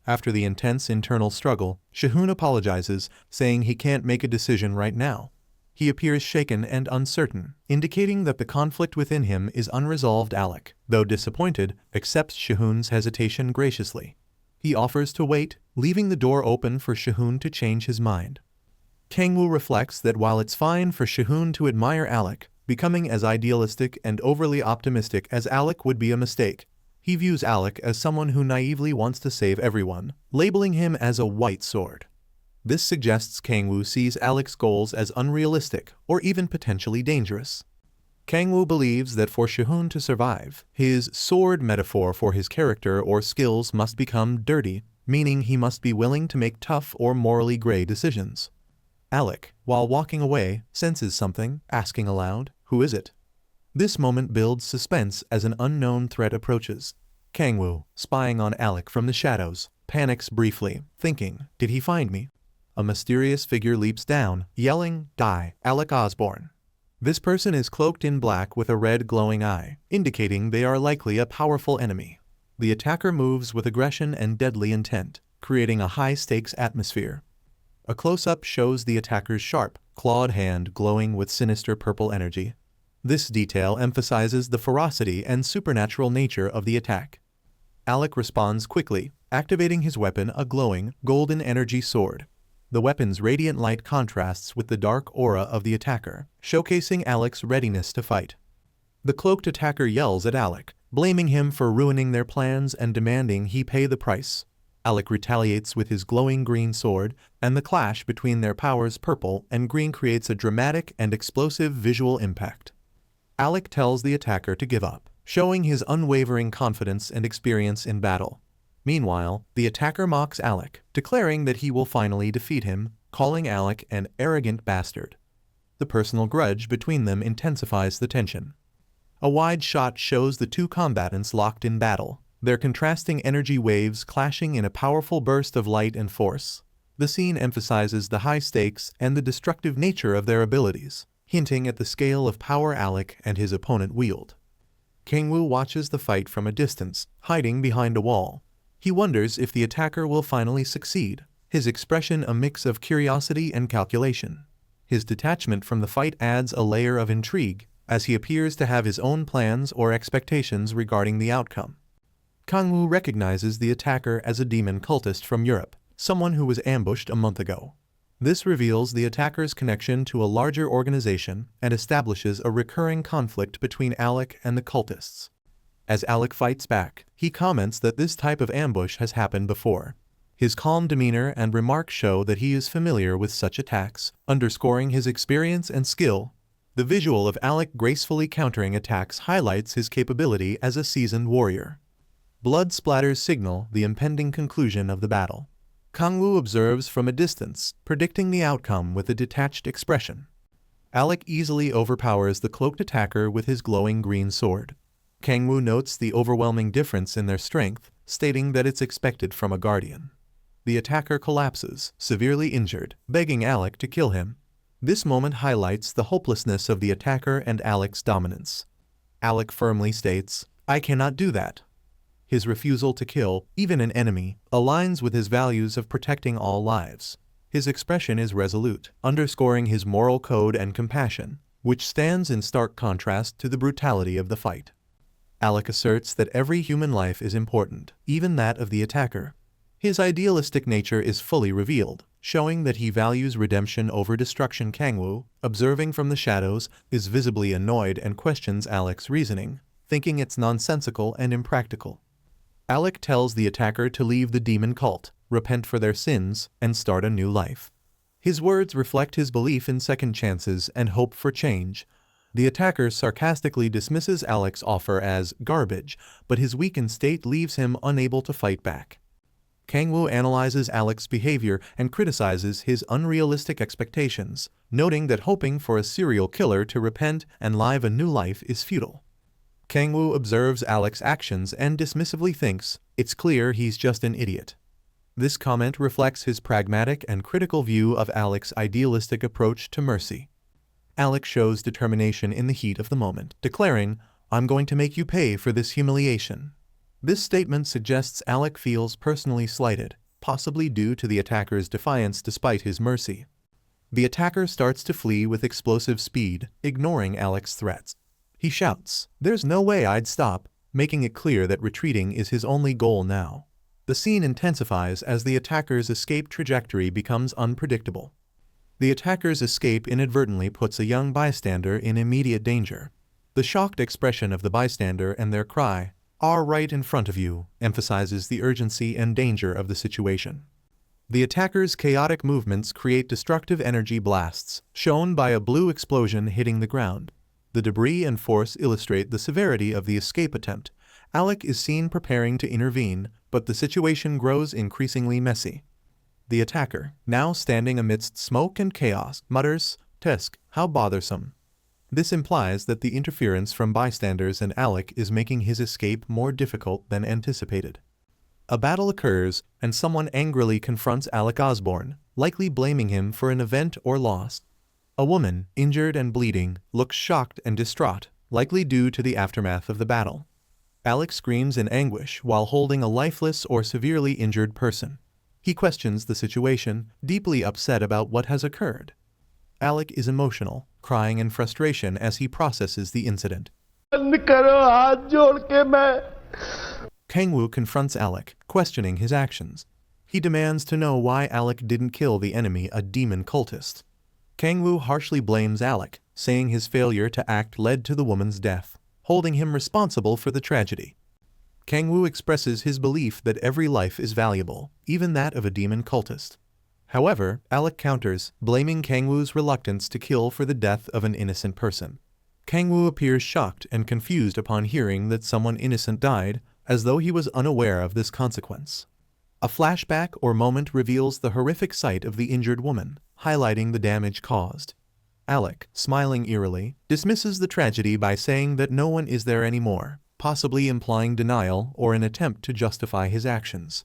After the intense internal struggle, Shihun apologizes, saying he can't make a decision right now. He appears shaken and uncertain, indicating that the conflict within him is unresolved. Alec, though disappointed, accepts Shihun's hesitation graciously. He offers to wait, leaving the door open for Shihun to change his mind. Kangwoo reflects that while it's fine for Shihun to admire Alec, becoming as idealistic and overly optimistic as Alec would be a mistake. He views Alec as someone who naively wants to save everyone, labeling him as a white sword. This suggests Kangwoo sees Alec's goals as unrealistic or even potentially dangerous. Kangwoo believes that for Shihun to survive, his sword metaphor for his character or skills must become dirty, meaning he must be willing to make tough or morally gray decisions. Alec, while walking away, senses something, asking aloud, "Who is it?" This moment builds suspense as an unknown threat approaches. Kangwoo, spying on Alec from the shadows, panics briefly, thinking, "Did he find me?" A mysterious figure leaps down, yelling, "Die, Alec Osborne." This person is cloaked in black with a red glowing eye, indicating they are likely a powerful enemy. The attacker moves with aggression and deadly intent, creating a high-stakes atmosphere. A close-up shows the attacker's sharp, clawed hand glowing with sinister purple energy. This detail emphasizes the ferocity and supernatural nature of the attack. Alec responds quickly, activating his weapon, a glowing, golden energy sword. The weapon's radiant light contrasts with the dark aura of the attacker, showcasing Alec's readiness to fight. The cloaked attacker yells at Alec, blaming him for ruining their plans and demanding he pay the price. Alec retaliates with his glowing green sword, and the clash between their powers purple and green creates a dramatic and explosive visual impact. Alec tells the attacker to give up, showing his unwavering confidence and experience in battle. Meanwhile, the attacker mocks Alec, declaring that he will finally defeat him, calling Alec an arrogant bastard. The personal grudge between them intensifies the tension. A wide shot shows the two combatants locked in battle, their contrasting energy waves clashing in a powerful burst of light and force. The scene emphasizes the high stakes and the destructive nature of their abilities, hinting at the scale of power Alec and his opponent wield. Kangwoo watches the fight from a distance, hiding behind a wall. He wonders if the attacker will finally succeed, his expression a mix of curiosity and calculation. His detachment from the fight adds a layer of intrigue, as he appears to have his own plans or expectations regarding the outcome. Kangwoo recognizes the attacker as a demon cultist from Europe, someone who was ambushed a month ago. This reveals the attacker's connection to a larger organization and establishes a recurring conflict between Alec and the cultists. As Alec fights back, he comments that this type of ambush has happened before. His calm demeanor and remarks show that he is familiar with such attacks, underscoring his experience and skill. The visual of Alec gracefully countering attacks highlights his capability as a seasoned warrior. Blood splatters signal the impending conclusion of the battle. Kangwoo observes from a distance, predicting the outcome with a detached expression. Alec easily overpowers the cloaked attacker with his glowing green sword. Kangwoo notes the overwhelming difference in their strength, stating that it's expected from a guardian. The attacker collapses, severely injured, begging Alec to kill him. This moment highlights the hopelessness of the attacker and Alec's dominance. Alec firmly states, "I cannot do that." His refusal to kill, even an enemy, aligns with his values of protecting all lives. His expression is resolute, underscoring his moral code and compassion, which stands in stark contrast to the brutality of the fight. Alec asserts that every human life is important, even that of the attacker. His idealistic nature is fully revealed, showing that he values redemption over destruction. Kangwoo, observing from the shadows, is visibly annoyed and questions Alec's reasoning, thinking it's nonsensical and impractical. Alec tells the attacker to leave the demon cult, repent for their sins, and start a new life. His words reflect his belief in second chances and hope for change. The attacker sarcastically dismisses Alec's offer as garbage, but his weakened state leaves him unable to fight back. Kangwoo analyzes Alec's behavior and criticizes his unrealistic expectations, noting that hoping for a serial killer to repent and live a new life is futile. Kangwoo observes Alec's actions and dismissively thinks, "It's clear he's just an idiot." This comment reflects his pragmatic and critical view of Alec's idealistic approach to mercy. Alec shows determination in the heat of the moment, declaring, "I'm going to make you pay for this humiliation." This statement suggests Alec feels personally slighted, possibly due to the attacker's defiance despite his mercy. The attacker starts to flee with explosive speed, ignoring Alec's threats. He shouts, "There's no way I'd stop," making it clear that retreating is his only goal now. The scene intensifies as the attacker's escape trajectory becomes unpredictable. The attacker's escape inadvertently puts a young bystander in immediate danger. The shocked expression of the bystander and their cry, "Are right in front of you," emphasizes the urgency and danger of the situation. The attacker's chaotic movements create destructive energy blasts, shown by a blue explosion hitting the ground. The debris and force illustrate the severity of the escape attempt. Alec is seen preparing to intervene, but the situation grows increasingly messy. The attacker, now standing amidst smoke and chaos, mutters, "Tusk, how bothersome." This implies that the interference from bystanders and Alec is making his escape more difficult than anticipated. A battle occurs, and someone angrily confronts Alec Osborne, likely blaming him for an event or loss. A woman, injured and bleeding, looks shocked and distraught, likely due to the aftermath of the battle. Alec screams in anguish while holding a lifeless or severely injured person. He questions the situation, deeply upset about what has occurred. Alec is emotional, crying in frustration as he processes the incident. Kangwoo confronts Alec, questioning his actions. He demands to know why Alec didn't kill the enemy, a demon cultist. Kangwoo harshly blames Alec, saying his failure to act led to the woman's death, holding him responsible for the tragedy. Kangwoo expresses his belief that every life is valuable, even that of a demon cultist. However, Alec counters, blaming Kangwoo's reluctance to kill for the death of an innocent person. Kangwoo appears shocked and confused upon hearing that someone innocent died, as though he was unaware of this consequence. A flashback or moment reveals the horrific sight of the injured woman, highlighting the damage caused. Alec, smiling eerily, dismisses the tragedy by saying that no one is there anymore, possibly implying denial or an attempt to justify his actions.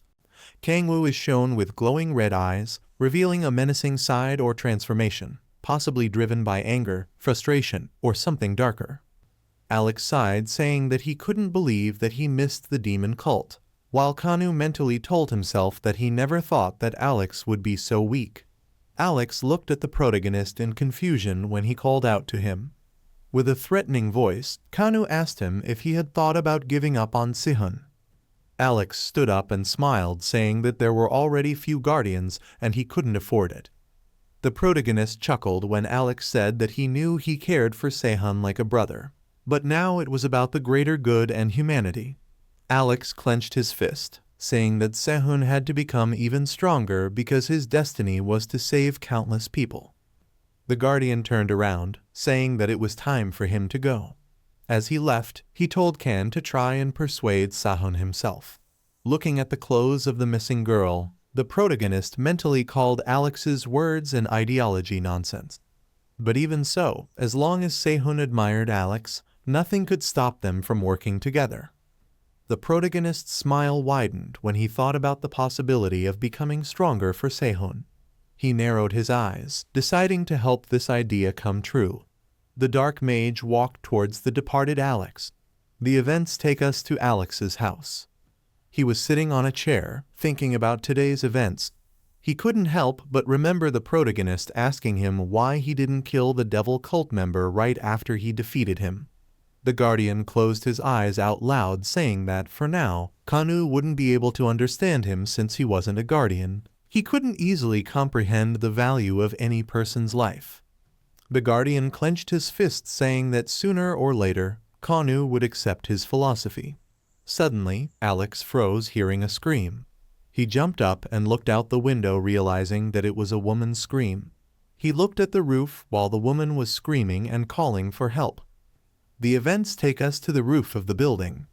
Kangwoo is shown with glowing red eyes, revealing a menacing side or transformation, possibly driven by anger, frustration, or something darker. Alec sighed, saying that he couldn't believe that he missed the demon cult, while Kanu mentally told himself that he never thought that Alex would be so weak. Alex looked at the protagonist in confusion when he called out to him. With a threatening voice, Kanu asked him if he had thought about giving up on Sihun. Alex stood up and smiled, saying that there were already few guardians and he couldn't afford it. The protagonist chuckled when Alex said that he knew he cared for Sehun like a brother, but now it was about the greater good and humanity. Alex clenched his fist, saying that Sehun had to become even stronger because his destiny was to save countless people. The guardian turned around, saying that it was time for him to go. As he left, he told Kan to try and persuade Sehun himself. Looking at the clothes of the missing girl, the protagonist mentally called Alex's words and ideology nonsense. But even so, as long as Sehun admired Alex, nothing could stop them from working together. The protagonist's smile widened when he thought about the possibility of becoming stronger for Sehun. He narrowed his eyes, deciding to help this idea come true. The dark mage walked towards the departed Alex. The events take us to Alex's house. He was sitting on a chair, thinking about today's events. He couldn't help but remember the protagonist asking him why he didn't kill the devil cult member right after he defeated him. The guardian closed his eyes out loud, saying that, for now, Kanu wouldn't be able to understand him since he wasn't a guardian. He couldn't easily comprehend the value of any person's life. The guardian clenched his fist, saying that sooner or later, Kanu would accept his philosophy. Suddenly, Alex froze, hearing a scream. He jumped up and looked out the window, realizing that it was a woman's scream. He looked at the roof while the woman was screaming and calling for help. The events take us to the roof of the building.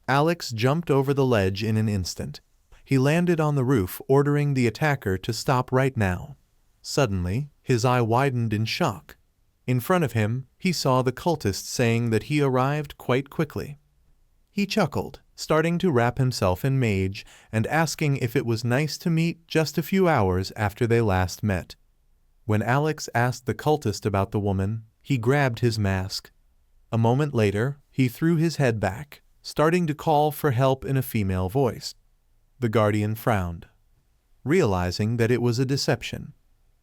Alex jumped over the ledge in an instant. He landed on the roof, ordering the attacker to stop right now. Suddenly, his eye widened in shock. In front of him, he saw the cultist, saying that he arrived quite quickly. He chuckled, starting to wrap himself in mage and asking if it was nice to meet just a few hours after they last met. When Alex asked the cultist about the woman, he grabbed his mask. A moment later, he threw his head back, starting to call for help in a female voice. The guardian frowned, realizing that it was a deception.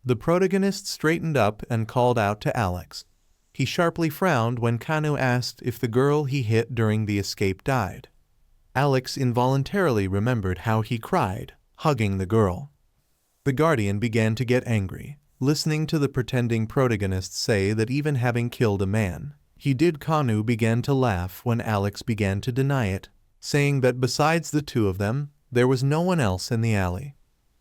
The protagonist straightened up and called out to Alex. He sharply frowned when Kanu asked if the girl he hit during the escape died. Alex involuntarily remembered how he cried, hugging the girl. The guardian began to get angry, listening to the pretending protagonist say that even having killed a man, he did. Kanu began to laugh when Alex began to deny it, saying that besides the two of them, there was no one else in the alley.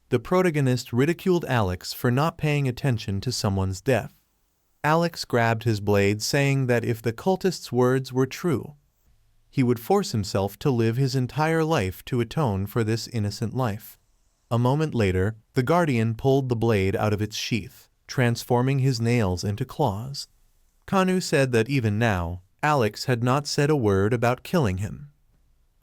The protagonist ridiculed Alex for not paying attention to someone's death. Alex grabbed his blade, saying that if the cultist's words were true, he would force himself to live his entire life to atone for this innocent life. A moment later, the guardian pulled the blade out of its sheath, transforming his nails into claws. Kanu said that even now, Alex had not said a word about killing him.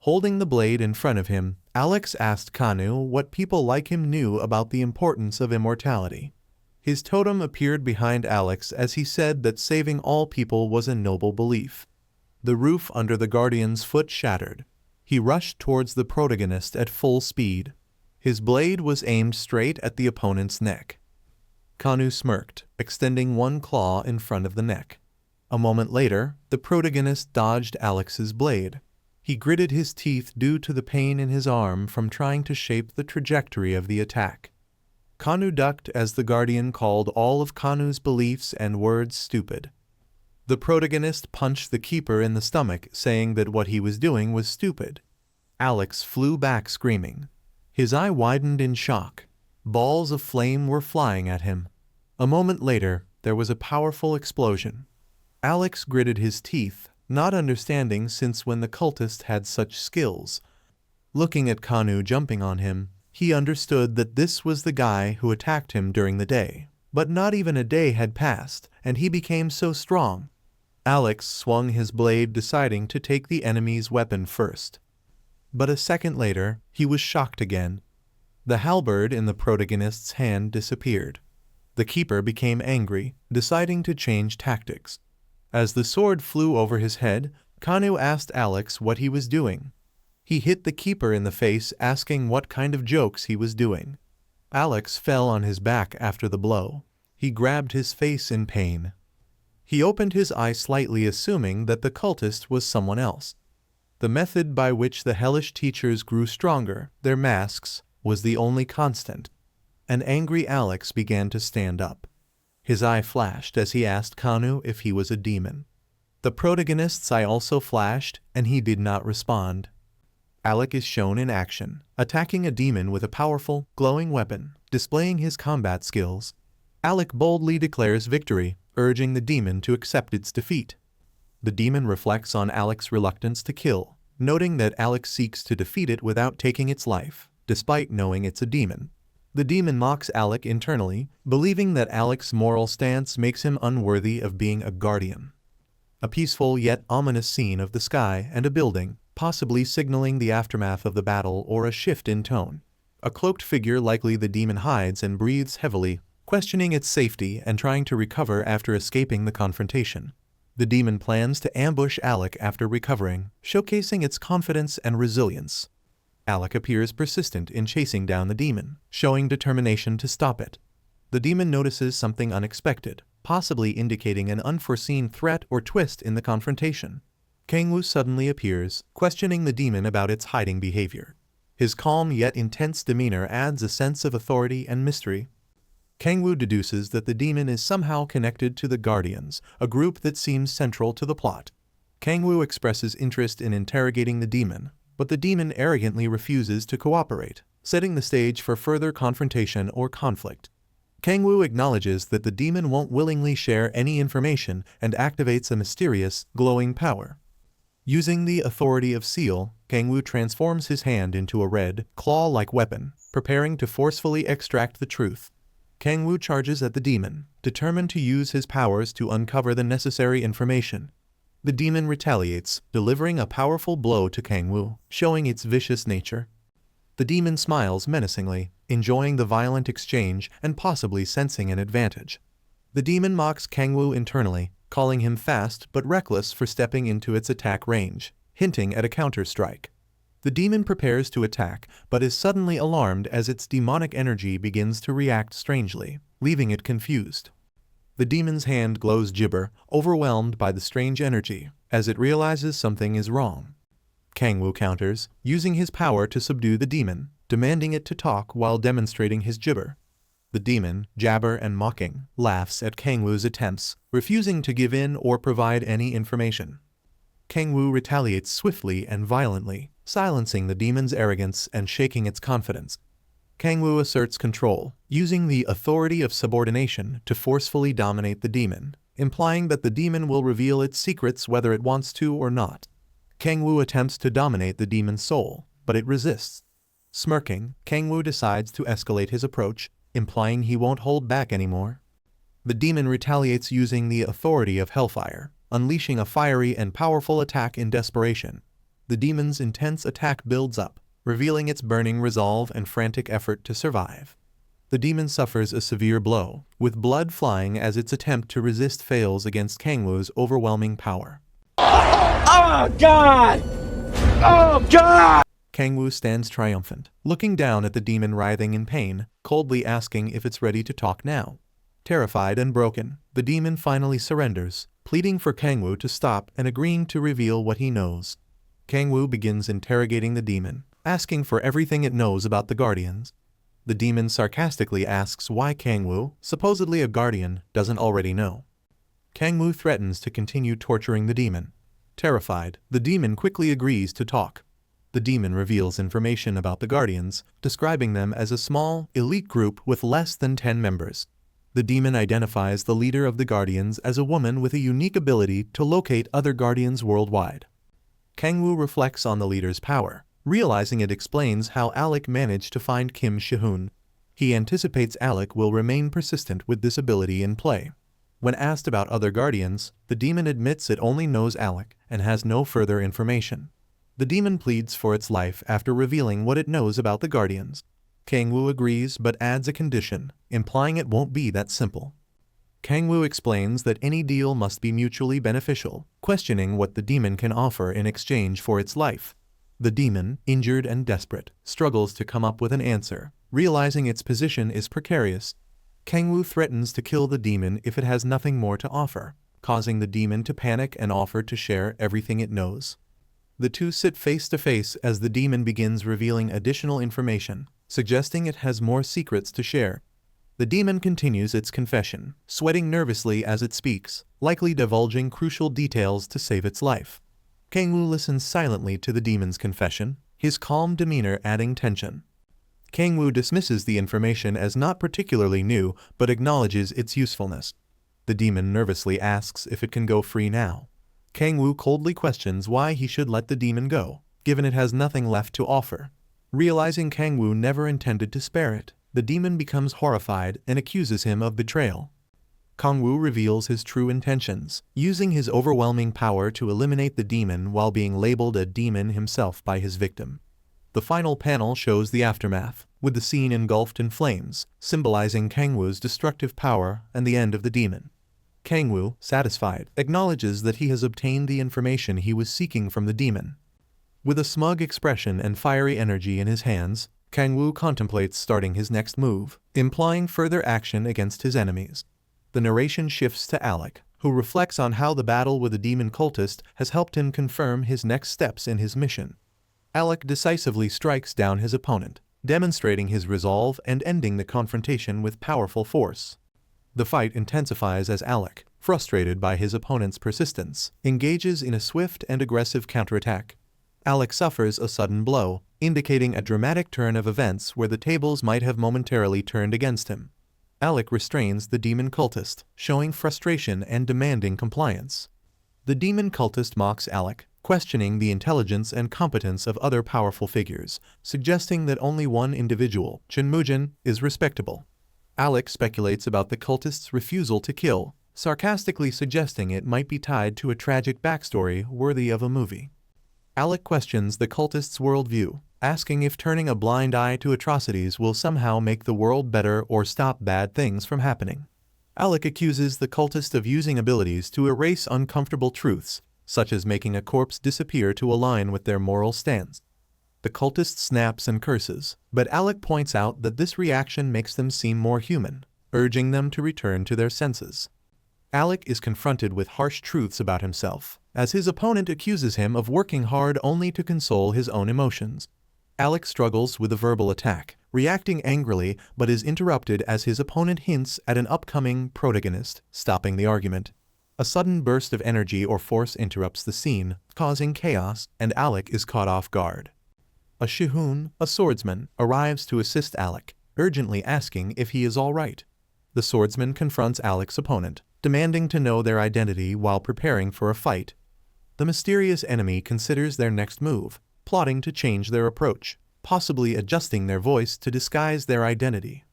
Holding the blade in front of him, Alex asked Kanu what people like him knew about the importance of immortality. His totem appeared behind Alex as he said that saving all people was a noble belief. The roof under the guardian's foot shattered. He rushed towards the protagonist at full speed. His blade was aimed straight at the opponent's neck. Kanu smirked, extending one claw in front of the neck. A moment later, the protagonist dodged Alex's blade. He gritted his teeth due to the pain in his arm from trying to shape the trajectory of the attack. Kanu ducked as the Guardian called all of Kanu's beliefs and words stupid. The protagonist punched the keeper in the stomach, saying that what he was doing was stupid. Alex flew back screaming. His eye widened in shock. Balls of flame were flying at him. A moment later, there was a powerful explosion. Alex gritted his teeth, not understanding since when the cultist had such skills. Looking at Kanu jumping on him, he understood that this was the guy who attacked him during the day. But not even a day had passed, and he became so strong. Alex swung his blade, deciding to take the enemy's weapon first. But a second later, he was shocked again. The halberd in the protagonist's hand disappeared. The keeper became angry, deciding to change tactics. As the sword flew over his head, Kanu asked Alex what he was doing. He hit the keeper in the face, asking what kind of jokes he was doing. Alex fell on his back after the blow. He grabbed his face in pain. He opened his eye slightly, assuming that the cultist was someone else. The method by which the hellish teachers grew stronger, their masks, was the only constant. An angry Alex began to stand up. His eye flashed as he asked Kanu if he was a demon. The protagonist's eye also flashed, and he did not respond. Alec is shown in action, attacking a demon with a powerful, glowing weapon, displaying his combat skills. Alec boldly declares victory, urging the demon to accept its defeat. The demon reflects on Alec's reluctance to kill, noting that Alec seeks to defeat it without taking its life, despite knowing it's a demon. The demon mocks Alec internally, believing that Alec's moral stance makes him unworthy of being a guardian. A peaceful yet ominous scene of the sky and a building, possibly signaling the aftermath of the battle or a shift in tone. A cloaked figure, likely the demon, hides and breathes heavily, questioning its safety and trying to recover after escaping the confrontation. The demon plans to ambush Alec after recovering, showcasing its confidence and resilience. Alec appears persistent in chasing down the demon, showing determination to stop it. The demon notices something unexpected, possibly indicating an unforeseen threat or twist in the confrontation. Kangwoo suddenly appears, questioning the demon about its hiding behavior. His calm yet intense demeanor adds a sense of authority and mystery. Kangwoo deduces that the demon is somehow connected to the Guardians, a group that seems central to the plot. Kangwoo expresses interest in interrogating the demon, but the demon arrogantly refuses to cooperate, setting the stage for further confrontation or conflict. Kangwoo acknowledges that the demon won't willingly share any information and activates a mysterious, glowing power. Using the authority of Seal, Kangwoo transforms his hand into a red, claw-like weapon, preparing to forcefully extract the truth. Kangwoo charges at the demon, determined to use his powers to uncover the necessary information. The demon retaliates, delivering a powerful blow to Kangwoo, showing its vicious nature. The demon smiles menacingly, enjoying the violent exchange and possibly sensing an advantage. The demon mocks Kangwoo internally, calling him fast but reckless for stepping into its attack range, hinting at a counter-strike. The demon prepares to attack, but is suddenly alarmed as its demonic energy begins to react strangely, leaving it confused. The demon's hand glows gibber, overwhelmed by the strange energy, as it realizes something is wrong. Kangwoo counters, using his power to subdue the demon, demanding it to talk while demonstrating his gibber. The demon, jabber and mocking, laughs at Kangwoo's attempts, refusing to give in or provide any information. Kangwoo retaliates swiftly and violently, silencing the demon's arrogance and shaking its confidence. Kangwoo asserts control, using the authority of subordination to forcefully dominate the demon, implying that the demon will reveal its secrets whether it wants to or not. Kangwoo attempts to dominate the demon's soul, but it resists. Smirking, Kangwoo decides to escalate his approach, implying he won't hold back anymore. The demon retaliates using the authority of Hellfire, unleashing a fiery and powerful attack in desperation. The demon's intense attack builds up, revealing its burning resolve and frantic effort to survive. The demon suffers a severe blow, with blood flying as its attempt to resist fails against Kangwoo's overwhelming power. Oh, God! Oh, God! Kangwoo stands triumphant, looking down at the demon writhing in pain, coldly asking if it's ready to talk now. Terrified and broken, the demon finally surrenders, pleading for Kangwoo to stop and agreeing to reveal what he knows. Kangwoo begins interrogating the demon, asking for everything it knows about the Guardians. The demon sarcastically asks why Kangwoo, supposedly a guardian, doesn't already know. Kangwoo threatens to continue torturing the demon. Terrified, the demon quickly agrees to talk. The demon reveals information about the Guardians, describing them as a small, elite group with less than 10 members. The demon identifies the leader of the Guardians as a woman with a unique ability to locate other Guardians worldwide. Kangwoo reflects on the leader's power, realizing it explains how Alec managed to find Kim Shi-hoon. He anticipates Alec will remain persistent with this ability in play. When asked about other Guardians, the demon admits it only knows Alec and has no further information. The demon pleads for its life after revealing what it knows about the Guardians. Kangwoo agrees but adds a condition, implying it won't be that simple. Kangwoo explains that any deal must be mutually beneficial, questioning what the demon can offer in exchange for its life. The demon, injured and desperate, struggles to come up with an answer, realizing its position is precarious. Kangwoo threatens to kill the demon if it has nothing more to offer, causing the demon to panic and offer to share everything it knows. The two sit face to face as the demon begins revealing additional information, suggesting it has more secrets to share. The demon continues its confession, sweating nervously as it speaks, likely divulging crucial details to save its life. Kangwoo listens silently to the demon's confession, his calm demeanor adding tension. Kangwoo dismisses the information as not particularly new but acknowledges its usefulness. The demon nervously asks if it can go free now. Kangwoo coldly questions why he should let the demon go, given it has nothing left to offer. Realizing Kangwoo never intended to spare it, the demon becomes horrified and accuses him of betrayal. Kangwoo reveals his true intentions, using his overwhelming power to eliminate the demon while being labeled a demon himself by his victim. The final panel shows the aftermath, with the scene engulfed in flames, symbolizing Kangwoo's destructive power and the end of the demon. Kangwoo, satisfied, acknowledges that he has obtained the information he was seeking from the demon. With a smug expression and fiery energy in his hands, Kangwoo contemplates starting his next move, implying further action against his enemies. The narration shifts to Alec, who reflects on how the battle with the demon cultist has helped him confirm his next steps in his mission. Alec decisively strikes down his opponent, demonstrating his resolve and ending the confrontation with powerful force. The fight intensifies as Alec, frustrated by his opponent's persistence, engages in a swift and aggressive counterattack. Alec suffers a sudden blow, indicating a dramatic turn of events where the tables might have momentarily turned against him. Alec restrains the demon cultist, showing frustration and demanding compliance. The demon cultist mocks Alec, questioning the intelligence and competence of other powerful figures, suggesting that only one individual, Chunmujin, is respectable. Alec speculates about the cultist's refusal to kill, sarcastically suggesting it might be tied to a tragic backstory worthy of a movie. Alec questions the cultist's worldview, asking if turning a blind eye to atrocities will somehow make the world better or stop bad things from happening. Alec accuses the cultist of using abilities to erase uncomfortable truths, such as making a corpse disappear to align with their moral stance. The cultist snaps and curses, but Alec points out that this reaction makes them seem more human, urging them to return to their senses. Alec is confronted with harsh truths about himself, as his opponent accuses him of working hard only to console his own emotions. Alec struggles with a verbal attack, reacting angrily but is interrupted as his opponent hints at an upcoming protagonist, stopping the argument. A sudden burst of energy or force interrupts the scene, causing chaos, and Alec is caught off guard. A Shi-hoon, a swordsman, arrives to assist Alec, urgently asking if he is all right. The swordsman confronts Alec's opponent, demanding to know their identity while preparing for a fight. The mysterious enemy considers their next move, plotting to change their approach, possibly adjusting their voice to disguise their identity.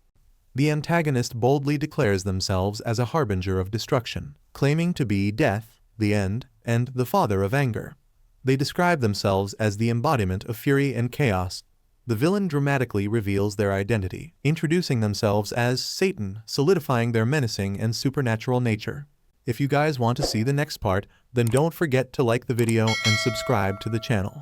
The antagonist boldly declares themselves as a harbinger of destruction, claiming to be death, the end, and the father of anger. They describe themselves as the embodiment of fury and chaos. The villain dramatically reveals their identity, introducing themselves as Satan, solidifying their menacing and supernatural nature. If you guys want to see the next part, then don't forget to like the video and subscribe to the channel.